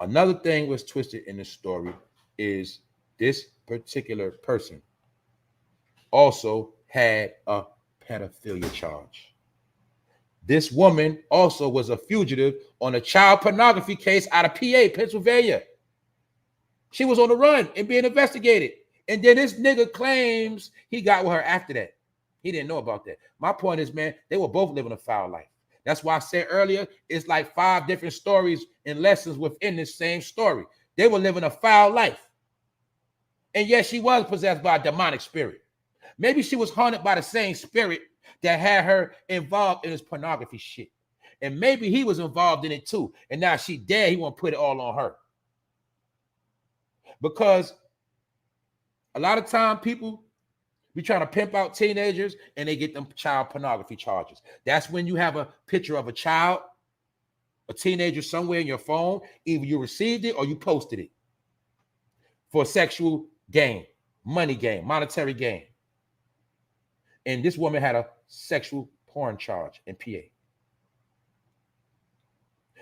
Another thing was twisted in the story is this particular person also had a pedophilia charge. This woman also was a fugitive on a child pornography case out of PA, Pennsylvania. She was on the run and being investigated. And then this nigga claims he got with her after that. He didn't know about that. My point is, man, they were both living a foul life. That's why I said earlier, it's like 5 different stories and lessons within this same story. They were living a foul life. And yes, she was possessed by a demonic spirit. Maybe she was haunted by the same spirit that had her involved in this pornography shit. And maybe he was involved in it too. And now she dead, he want to put it all on her. Because a lot of time people be trying to pimp out teenagers and they get them child pornography charges. That's when you have a picture of a child, a teenager somewhere in your phone. Either you received it or you posted it for a sexual gain, money gain, monetary gain. And this woman had a sexual porn charge in PA.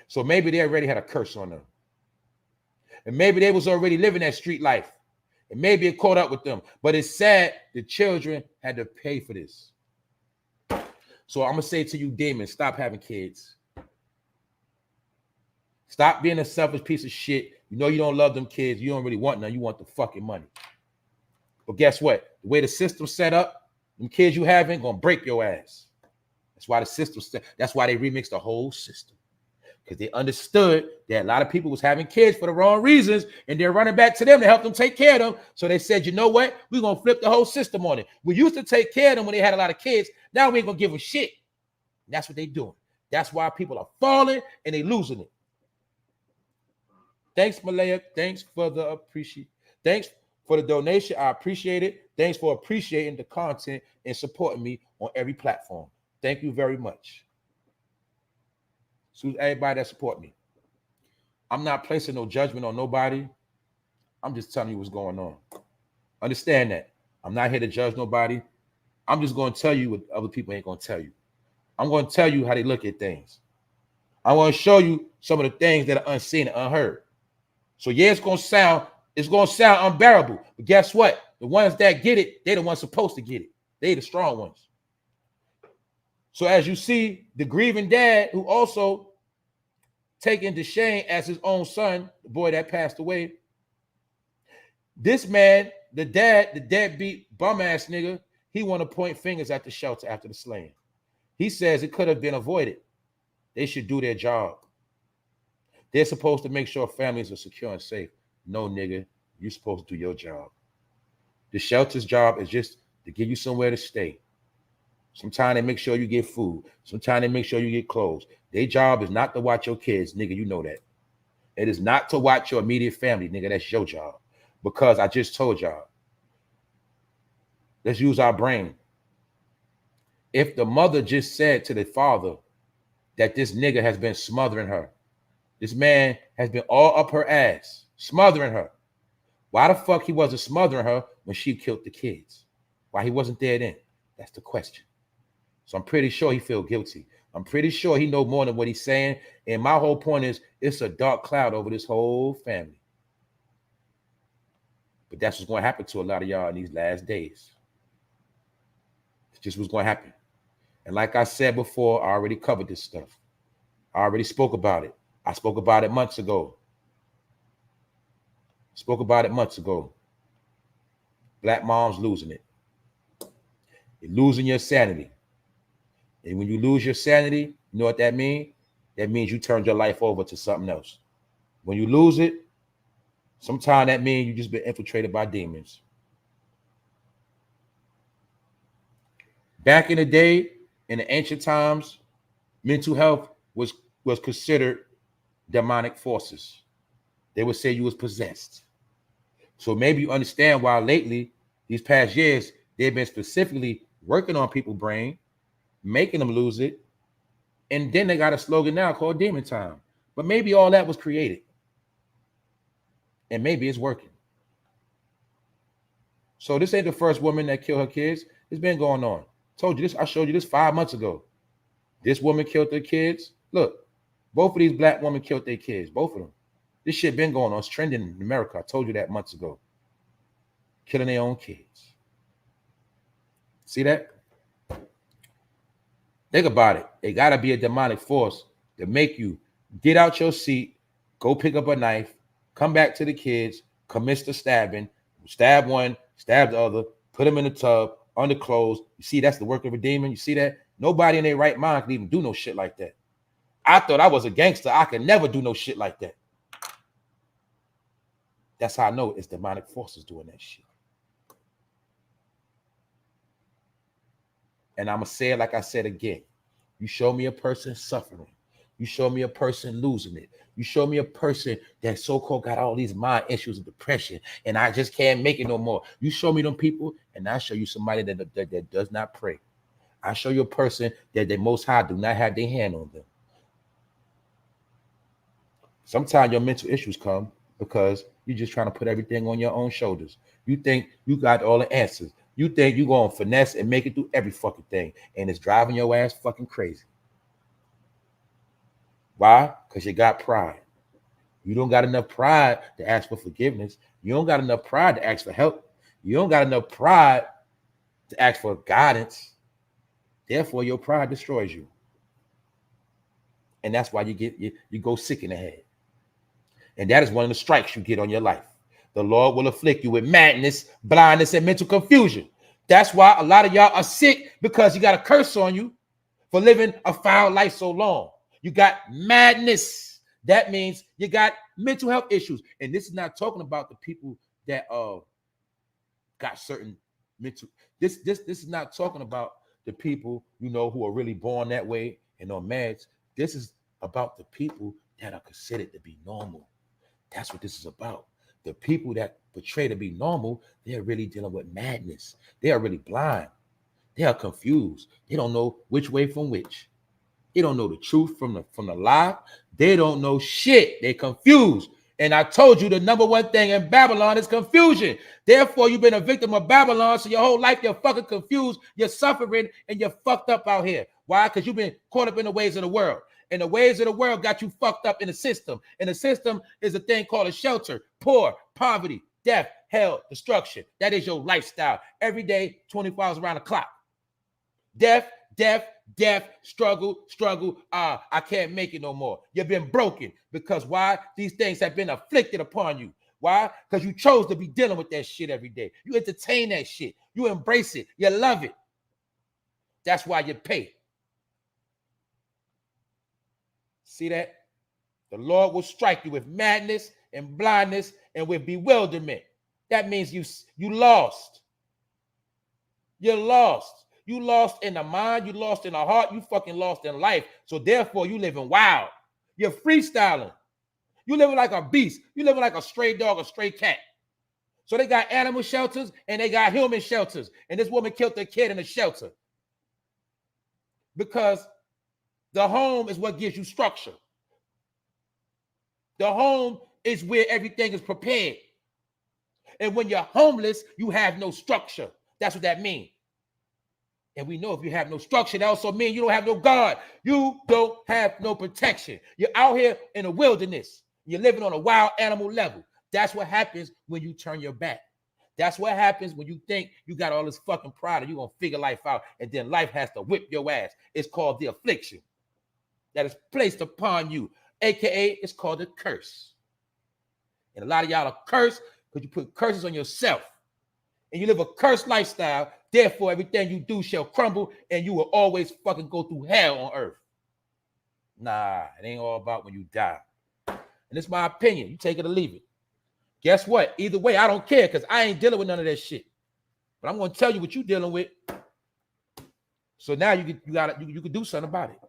So maybe they already had a curse on them. And maybe they was already living that street life. And maybe it caught up with them. But it's sad the children had to pay for this. So I'm going to say to you, demons, stop having kids. Stop being a selfish piece of shit. You know you don't love them kids. You don't really want none. You want the fucking money. But guess what? The way the system's set up, them kids you have ain't going to break your ass. That's why the system, that's why they remixed the whole system. Because they understood that a lot of people was having kids for the wrong reasons, and they're running back to them to help them take care of them. So they said, you know what? We're going to flip the whole system on it. We used to take care of them when they had a lot of kids. Now we ain't going to give them shit. And that's what they're doing. That's why people are falling and they losing it. Thanks, Malaya. Thanks for the Thanks for the donation. I appreciate it. Thanks for appreciating the content and supporting me on every platform. Thank you very much. So everybody that support me. I'm not placing no judgment on nobody. I'm just telling you what's going on. Understand that. I'm not here to judge nobody. I'm just going to tell you what other people ain't going to tell you. I'm going to tell you how they look at things. I want to show you some of the things that are unseen and unheard. So yeah, it's going to sound unbearable. But guess what? The ones that get it, they're the ones supposed to get it. They the strong ones. So as you see, the grieving dad who also taken Deshane as his own son, the boy that passed away. This man, the deadbeat bum ass nigga, he want to point fingers at the shelter after the slaying. He says it could have been avoided. They should do their job. They're supposed to make sure families are secure and safe. No, nigga, you're supposed to do your job. The shelter's job is just to give you somewhere to stay. Sometimes they make sure you get food. Sometimes they make sure you get clothes. Their job is not to watch your kids, nigga. You know that. It is not to watch your immediate family, nigga. That's your job. Because I just told y'all. Let's use our brain. If the mother just said to the father that this nigga has been smothering her, this man has been all up her ass, smothering her, why the fuck he wasn't smothering her when she killed the kids? Why he wasn't there then? That's the question. So I'm pretty sure he feel guilty. I'm pretty sure he know more than what he's saying. And my whole point is, it's a dark cloud over this whole family. But that's what's going to happen to a lot of y'all in these last days. It's just what's going to happen. And like I said before, I already covered this stuff. I already spoke about it. I spoke about it months ago. Black moms losing it. You're losing your sanity. And when you lose your sanity, you know what that means? That means you turned your life over to something else. When you lose it, sometimes that means you just been infiltrated by demons. Back in the day, in the ancient times, mental health was considered demonic forces. They would say you was possessed. So maybe you understand why lately, these past years, they've been specifically working on people's brain, making them lose it, and then they got a slogan now called Demon Time. But maybe all that was created, and maybe it's working. So this ain't the first woman that killed her kids. It's been going on. Told you this. I showed you this 5 months ago. This woman killed their kids. Look, both of these black women killed their kids. Both of them. This shit been going on. It's trending in America. I told you that months ago. Killing their own kids. See that? Think about it. It got to be a demonic force to make you get out your seat, go pick up a knife, come back to the kids, commit the stabbing, stab one, stab the other, put them in the tub, under clothes. You see, that's the work of a demon. You see that? Nobody in their right mind can even do no shit like that. I thought I was a gangster. I could never do no shit like that. That's how I know it's demonic forces doing that shit. And I'm going to say it like I said again. You show me a person suffering. You show me a person losing it. You show me a person that so-called got all these mind issues of depression and I just can't make it no more. You show me them people and I show you somebody that does not pray. I show you a person that the Most High do not have their hand on them. Sometimes your mental issues come because you're just trying to put everything on your own shoulders. You think you got all the answers. You think you're going to finesse and make it through every fucking thing. And it's driving your ass fucking crazy. Why? Because you got pride. You don't got enough pride to ask for forgiveness. You don't got enough pride to ask for help. You don't got enough pride to ask for guidance. Therefore, your pride destroys you. And that's why you go sick in the head. And that is one of the strikes you get on your life. The Lord will afflict you with madness, blindness, and mental confusion. That's why a lot of y'all are sick, because you got a curse on you for living a foul life so long. You got madness. That means you got mental health issues. And this is not talking about the people that got certain mental. This is not talking about the people, who are really born that way and on meds. This is about the people that are considered to be normal. That's what this is about. The people that portray to be normal, they're really dealing with madness. They are really blind. They are confused. They don't know which way from which. They don't know the truth from the lie. They don't know shit. They're confused. And I told you the number one thing in Babylon is confusion. Therefore, you've been a victim of Babylon. So your whole life, you're fucking confused. You're suffering and you're fucked up out here. Why? Because you've been caught up in the ways of the world. And the ways of the world got you fucked up in the system. And the system is a thing called a shelter, poor, poverty, death, hell, destruction. That is your lifestyle. Every day, 24 hours around the clock. Death, struggle. I can't make it no more. You've been broken. Because why? These things have been afflicted upon you. Why? Because you chose to be dealing with that shit every day. You entertain that shit. You embrace it. You love it. That's why you pay. See that? The Lord will strike you with madness and blindness and with bewilderment. That means you lost. You're lost. You lost in the mind. You lost in the heart. You fucking lost in life. So therefore, you living wild. You're freestyling. You living like a beast. You living like a stray dog, a stray cat. So they got animal shelters and they got human shelters. And this woman killed her kid in a shelter. Because the home is what gives you structure. The home is where everything is prepared. And when you're homeless, you have no structure. That's what that means. And we know if you have no structure, that also means you don't have no God. You don't have no protection. You're out here in the wilderness. You're living on a wild animal level. That's what happens when you turn your back. That's what happens when you think you got all this fucking pride and you're going to figure life out, and then life has to whip your ass. It's called the affliction that is placed upon you, aka it's called a curse. And a lot of y'all are cursed because you put curses on yourself. And you live a cursed lifestyle, therefore everything you do shall crumble, and you will always fucking go through hell on earth. Nah, it ain't all about when you die. And it's my opinion. You take it or leave it. Guess what? Either way, I don't care, because I ain't dealing with none of that shit. But I'm going to tell you what you're dealing with. So now you can do something about it.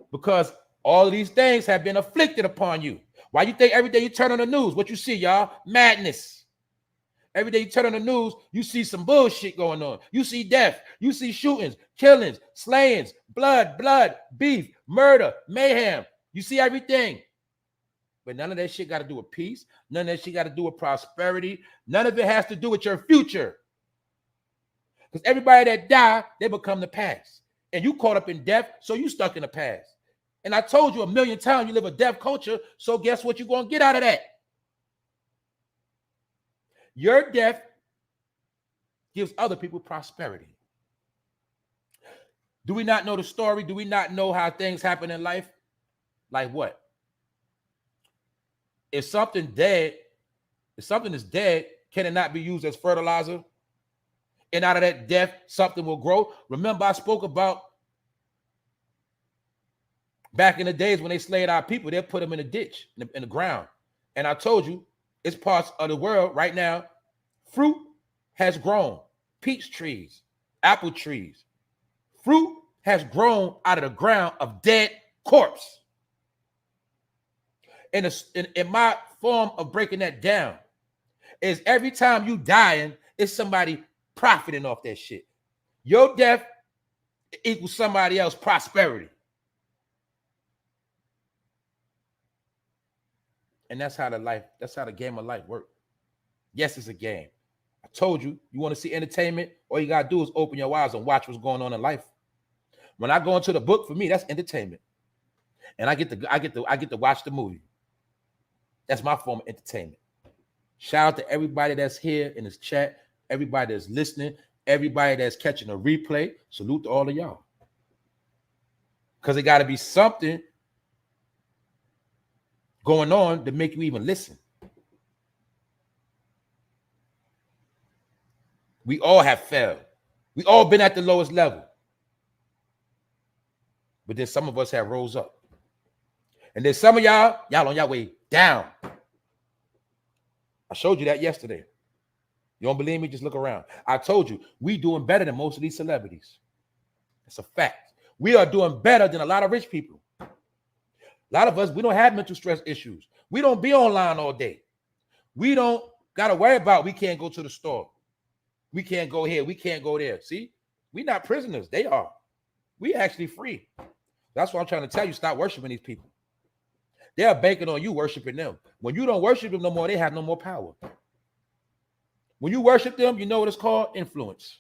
Because all of these things have been afflicted upon you. Why you think every day you turn on the news, what you see, y'all? Madness. Every day you turn on the news, you see some bullshit going on. You see death. You see shootings, killings, slayings, blood, beef, murder, mayhem. You see everything. But none of that shit got to do with peace. None of that shit got to do with prosperity. None of it has to do with your future. Because everybody that die, they become the past. And you caught up in death, so you stuck in the past. And I told you a million times you live a death culture, so guess what you're going to get out of that? Your death gives other people prosperity. Do we not know the story? Do we not know how things happen in life? Like what? If something is dead, can it not be used as fertilizer? And out of that death, something will grow. Remember, I spoke about back in the days when they slayed our people, they'll put them in a ditch, in the ground. And I told you, it's parts of the world right now, fruit has grown. Peach trees, apple trees. Fruit has grown out of the ground of dead corpse. And in my form of breaking that down is every time you dying, it's somebody profiting off that shit. Your death equals somebody else's prosperity. And that's how the game of life works. Yes, it's a game. I told you, you want to see entertainment, all you gotta do is open your eyes and watch what's going on in life. When I go into the book, for me, that's entertainment. And I get to watch the movie. That's my form of entertainment. Shout out to everybody that's here in this chat, everybody that's listening, everybody that's catching a replay. Salute to all of y'all. Because it got to be something going on to make you even listen. We all have failed. We all been at the lowest level. But then some of us have rose up. And then some of y'all on your way down. I showed you that yesterday. You don't believe me? Just look around. I told you, we doing better than most of these celebrities. It's a fact. We are doing better than a lot of rich people. A lot of us, we don't have mental stress issues. We don't be online all day. We don't got to worry about we can't go to the store. We can't go here. We can't go there. See, we're not prisoners. They are. We actually free. That's what I'm trying to tell you. Stop worshiping these people. They are banking on you worshiping them. When you don't worship them no more, they have no more power. When you worship them, you know what it's called? Influence.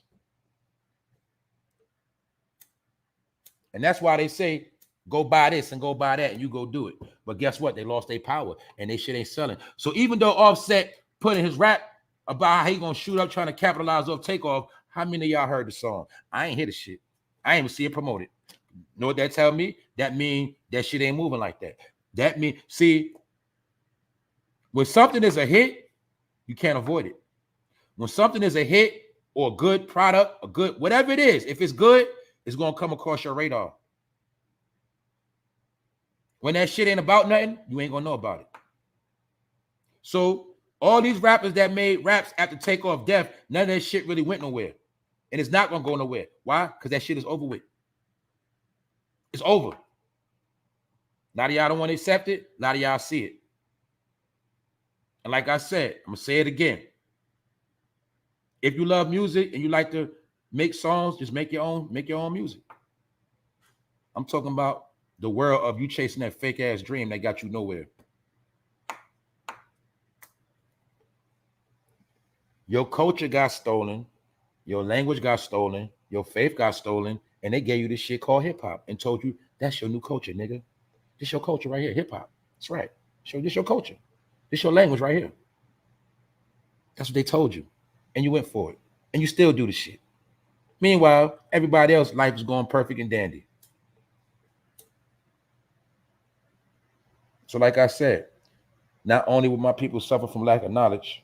And that's why they say, go buy this and go buy that, and you go do it. But guess what? They lost their power, and they shit ain't selling. So even though Offset put in his rap about how he gonna shoot up trying to capitalize off Takeoff, how many of y'all heard the song? I ain't hear the shit. I ain't even see it promoted. You know what that tell me? That mean that shit ain't moving like that. That mean, see, when something is a hit, you can't avoid it. When something is a hit or a good product, a good, whatever it is, if it's good, it's going to come across your radar. When that shit ain't about nothing, you ain't going to know about it. So all these rappers that made raps after Takeoff death, none of that shit really went nowhere. And it's not going to go nowhere. Why? Because that shit is over with. It's over. A lot of y'all don't want to accept it. A lot of y'all see it. And like I said, I'm going to say it again. If you love music and you like to Make songs, just make your own music. I'm talking about the world of you chasing that fake ass dream that got you nowhere. Your culture got stolen, your language got stolen, your faith got stolen, and they gave you this shit called hip hop and told you that's your new culture, nigga. This your culture right here, hip hop. That's right. This your culture. This your language right here. That's what they told you, and you went for it, and you still do the shit. Meanwhile, everybody else life is going perfect and dandy. So, like I said, not only will my people suffer from lack of knowledge,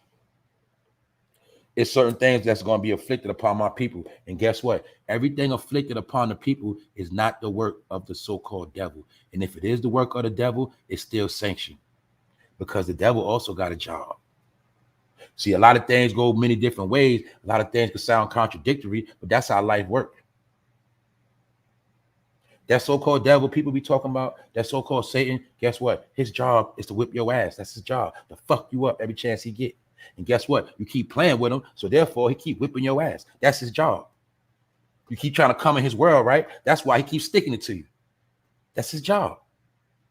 it's certain things that's going to be afflicted upon my people. And guess what? Everything afflicted upon the people is not the work of the so-called devil. And if it is the work of the devil, it's still sanctioned because the devil also got a job. See, a lot of things go many different ways. A lot of things can sound contradictory, but that's how life works. That so-called devil people be talking about, that so-called Satan, guess what? His job is to whip your ass. That's his job, to fuck you up every chance he get. And guess what? You keep playing with him, so therefore he keep whipping your ass. That's his job. You keep trying to come in his world, right? That's why he keeps sticking it to you. That's his job.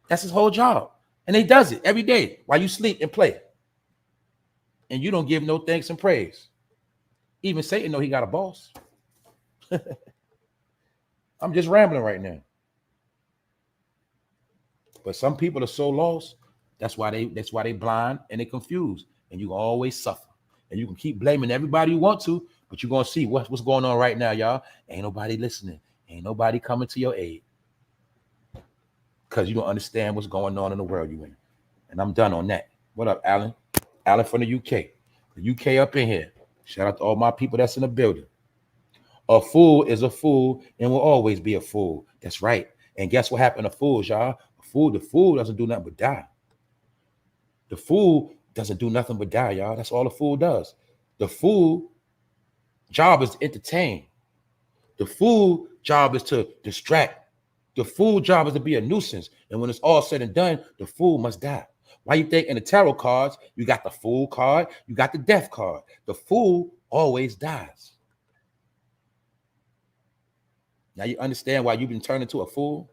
That's his whole job. And he does it every day while you sleep and play. And you don't give no thanks and praise. Even Satan know he got a boss. I'm just rambling right now. But some people are so lost. That's why they blind and they confused. And you always suffer. And you can keep blaming everybody you want to, but you're gonna see what's going on right now, y'all. Ain't nobody listening. Ain't nobody coming to your aid. Because you don't understand what's going on in the world you in. And I'm done on that. What up, Alan? Alan from the UK. The UK up in here. Shout out to all my people that's in the building. A fool is a fool and will always be a fool. That's right. And guess what happened to fools, y'all? The fool doesn't do nothing but die. The fool doesn't do nothing but die, y'all. That's all a fool does. The fool job is to entertain. The fool job is to distract. The fool job is to be a nuisance. And when it's all said and done, the fool must die. Why you think in the tarot cards, you got the fool card, you got the death card. The fool always dies. Now you understand why you've been turned into a fool?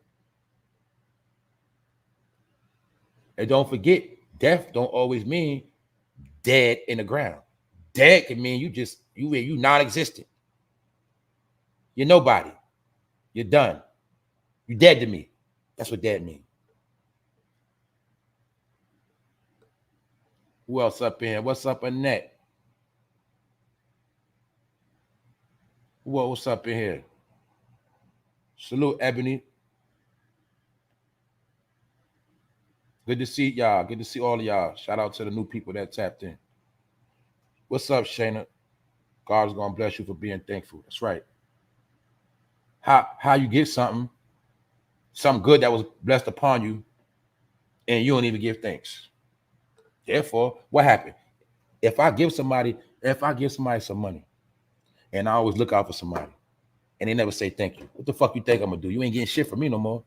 And don't forget, death don't always mean dead in the ground. Dead can mean you non-existent. You're nobody. You're done. You're dead to me. That's what dead means. Who else up in here? What's up, Annette? What's up in here? Salute, Ebony. Good to see y'all. Good to see all of y'all. Shout out to the new people that tapped in. What's up, Shayna? God's gonna bless you for being thankful. That's right. How you get something good that was blessed upon you, and you don't even give thanks. Therefore, what happened? If I give somebody some money, and I always look out for somebody, and they never say thank you, what the fuck you think I'm gonna do? You ain't getting shit from me no more.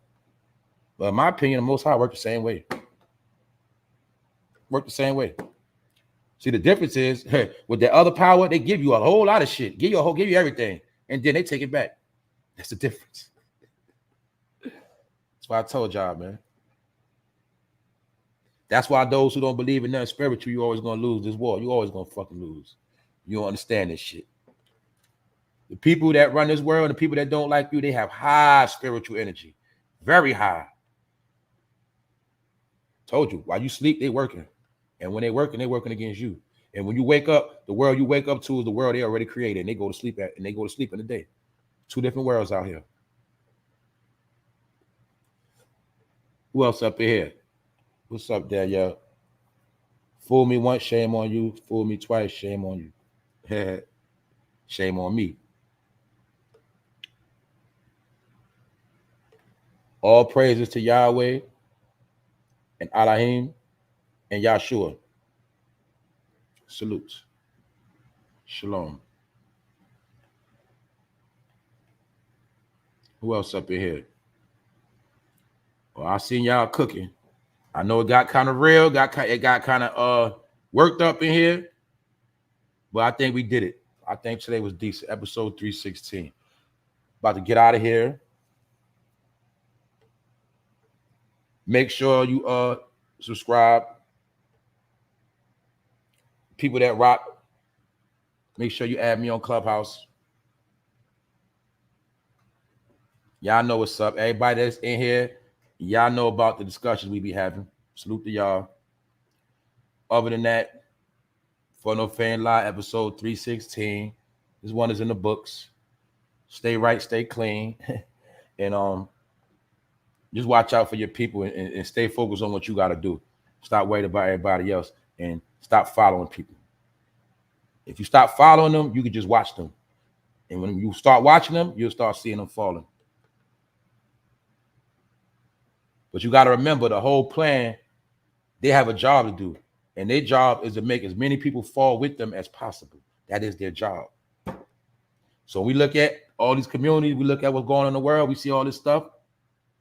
But in my opinion, the Most High work the same way. Work the same way. See, the difference is, with the other power, they give you a whole lot of shit, give you everything, and then they take it back. That's the difference. That's why I told y'all, man. That's why those who don't believe in nothing spiritual, you're always gonna lose this war. You're always gonna fucking lose. You don't understand this shit. The people that run this world and the people that don't like you, they have high spiritual energy, very high. Told you, while you sleep, they working. And when they working against you. And when you wake up, the world you wake up to is the world they already created. And they go to sleep in the day. Two different worlds out here. Who else up in here? What's up, Danielle? Fool me once, shame on you. Fool me twice, shame on you. Shame on me. All praises to Yahweh and Elohim and Yahshua. Salutes. Shalom. Who else up in here? Well, I seen y'all cooking. I know it got kind of real. It got kind of worked up in here, but I think we did it. I think today was decent. Episode 316. About to get out of here. Make sure you subscribe. People that rock, make sure you add me on Clubhouse. Y'all know what's up. Everybody that's in here, y'all know about the discussions we be having. Salute to y'all. Other than that, For No Fan Live, episode 316. This one is in the books. Stay right, stay clean. And just watch out for your people and stay focused on what you got to do. Stop worried about everybody else and stop following people. If you stop following them, you can just watch them. And when you start watching them, you'll start seeing them falling. But you got to remember the whole plan, they have a job to do. And their job is to make as many people fall with them as possible. That is their job. So we look at all these communities, we look at what's going on in the world, we see all this stuff.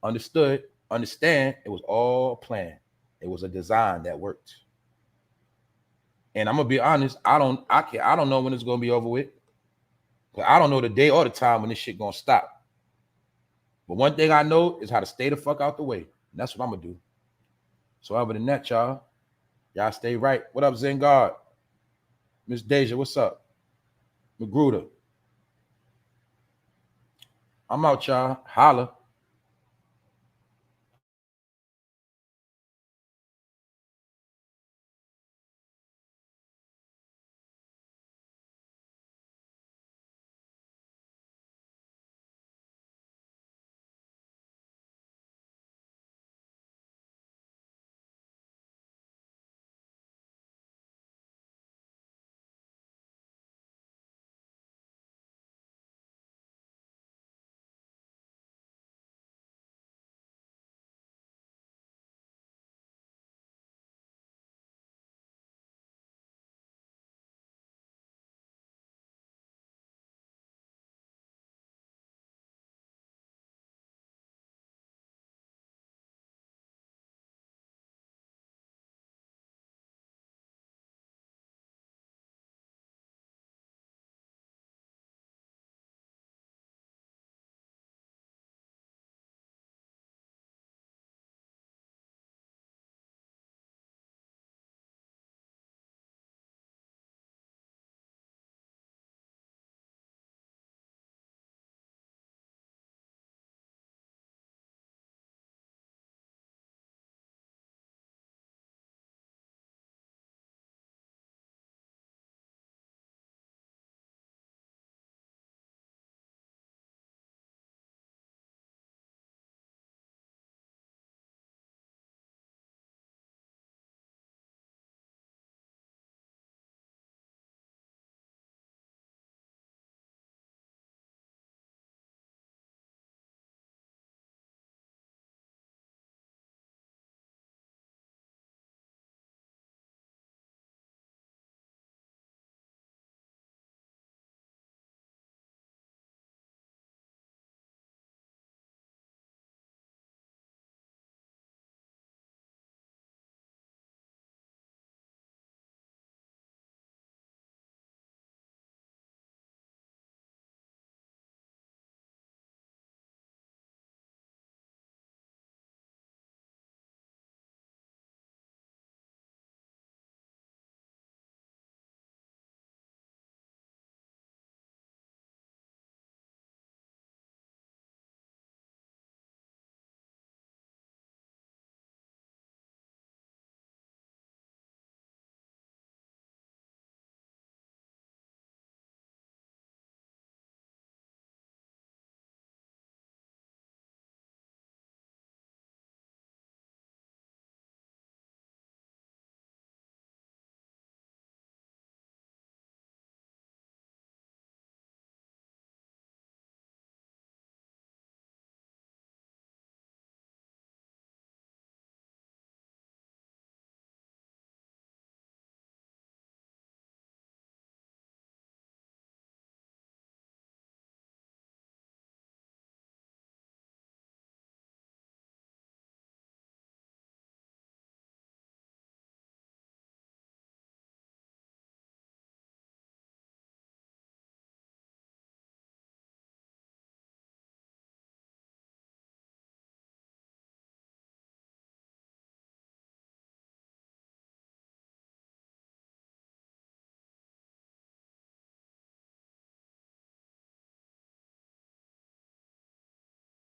Understand, it was all planned. It was a design that worked. And I'm gonna be honest, I don't know when it's gonna be over with. I don't know the day or the time when this shit gonna stop. But one thing I know is how to stay the fuck out the way. And that's what I'm gonna do. So other than that, y'all stay right. What up, Zengard? Miss Deja, what's up? Magruder. I'm out, y'all. Holla.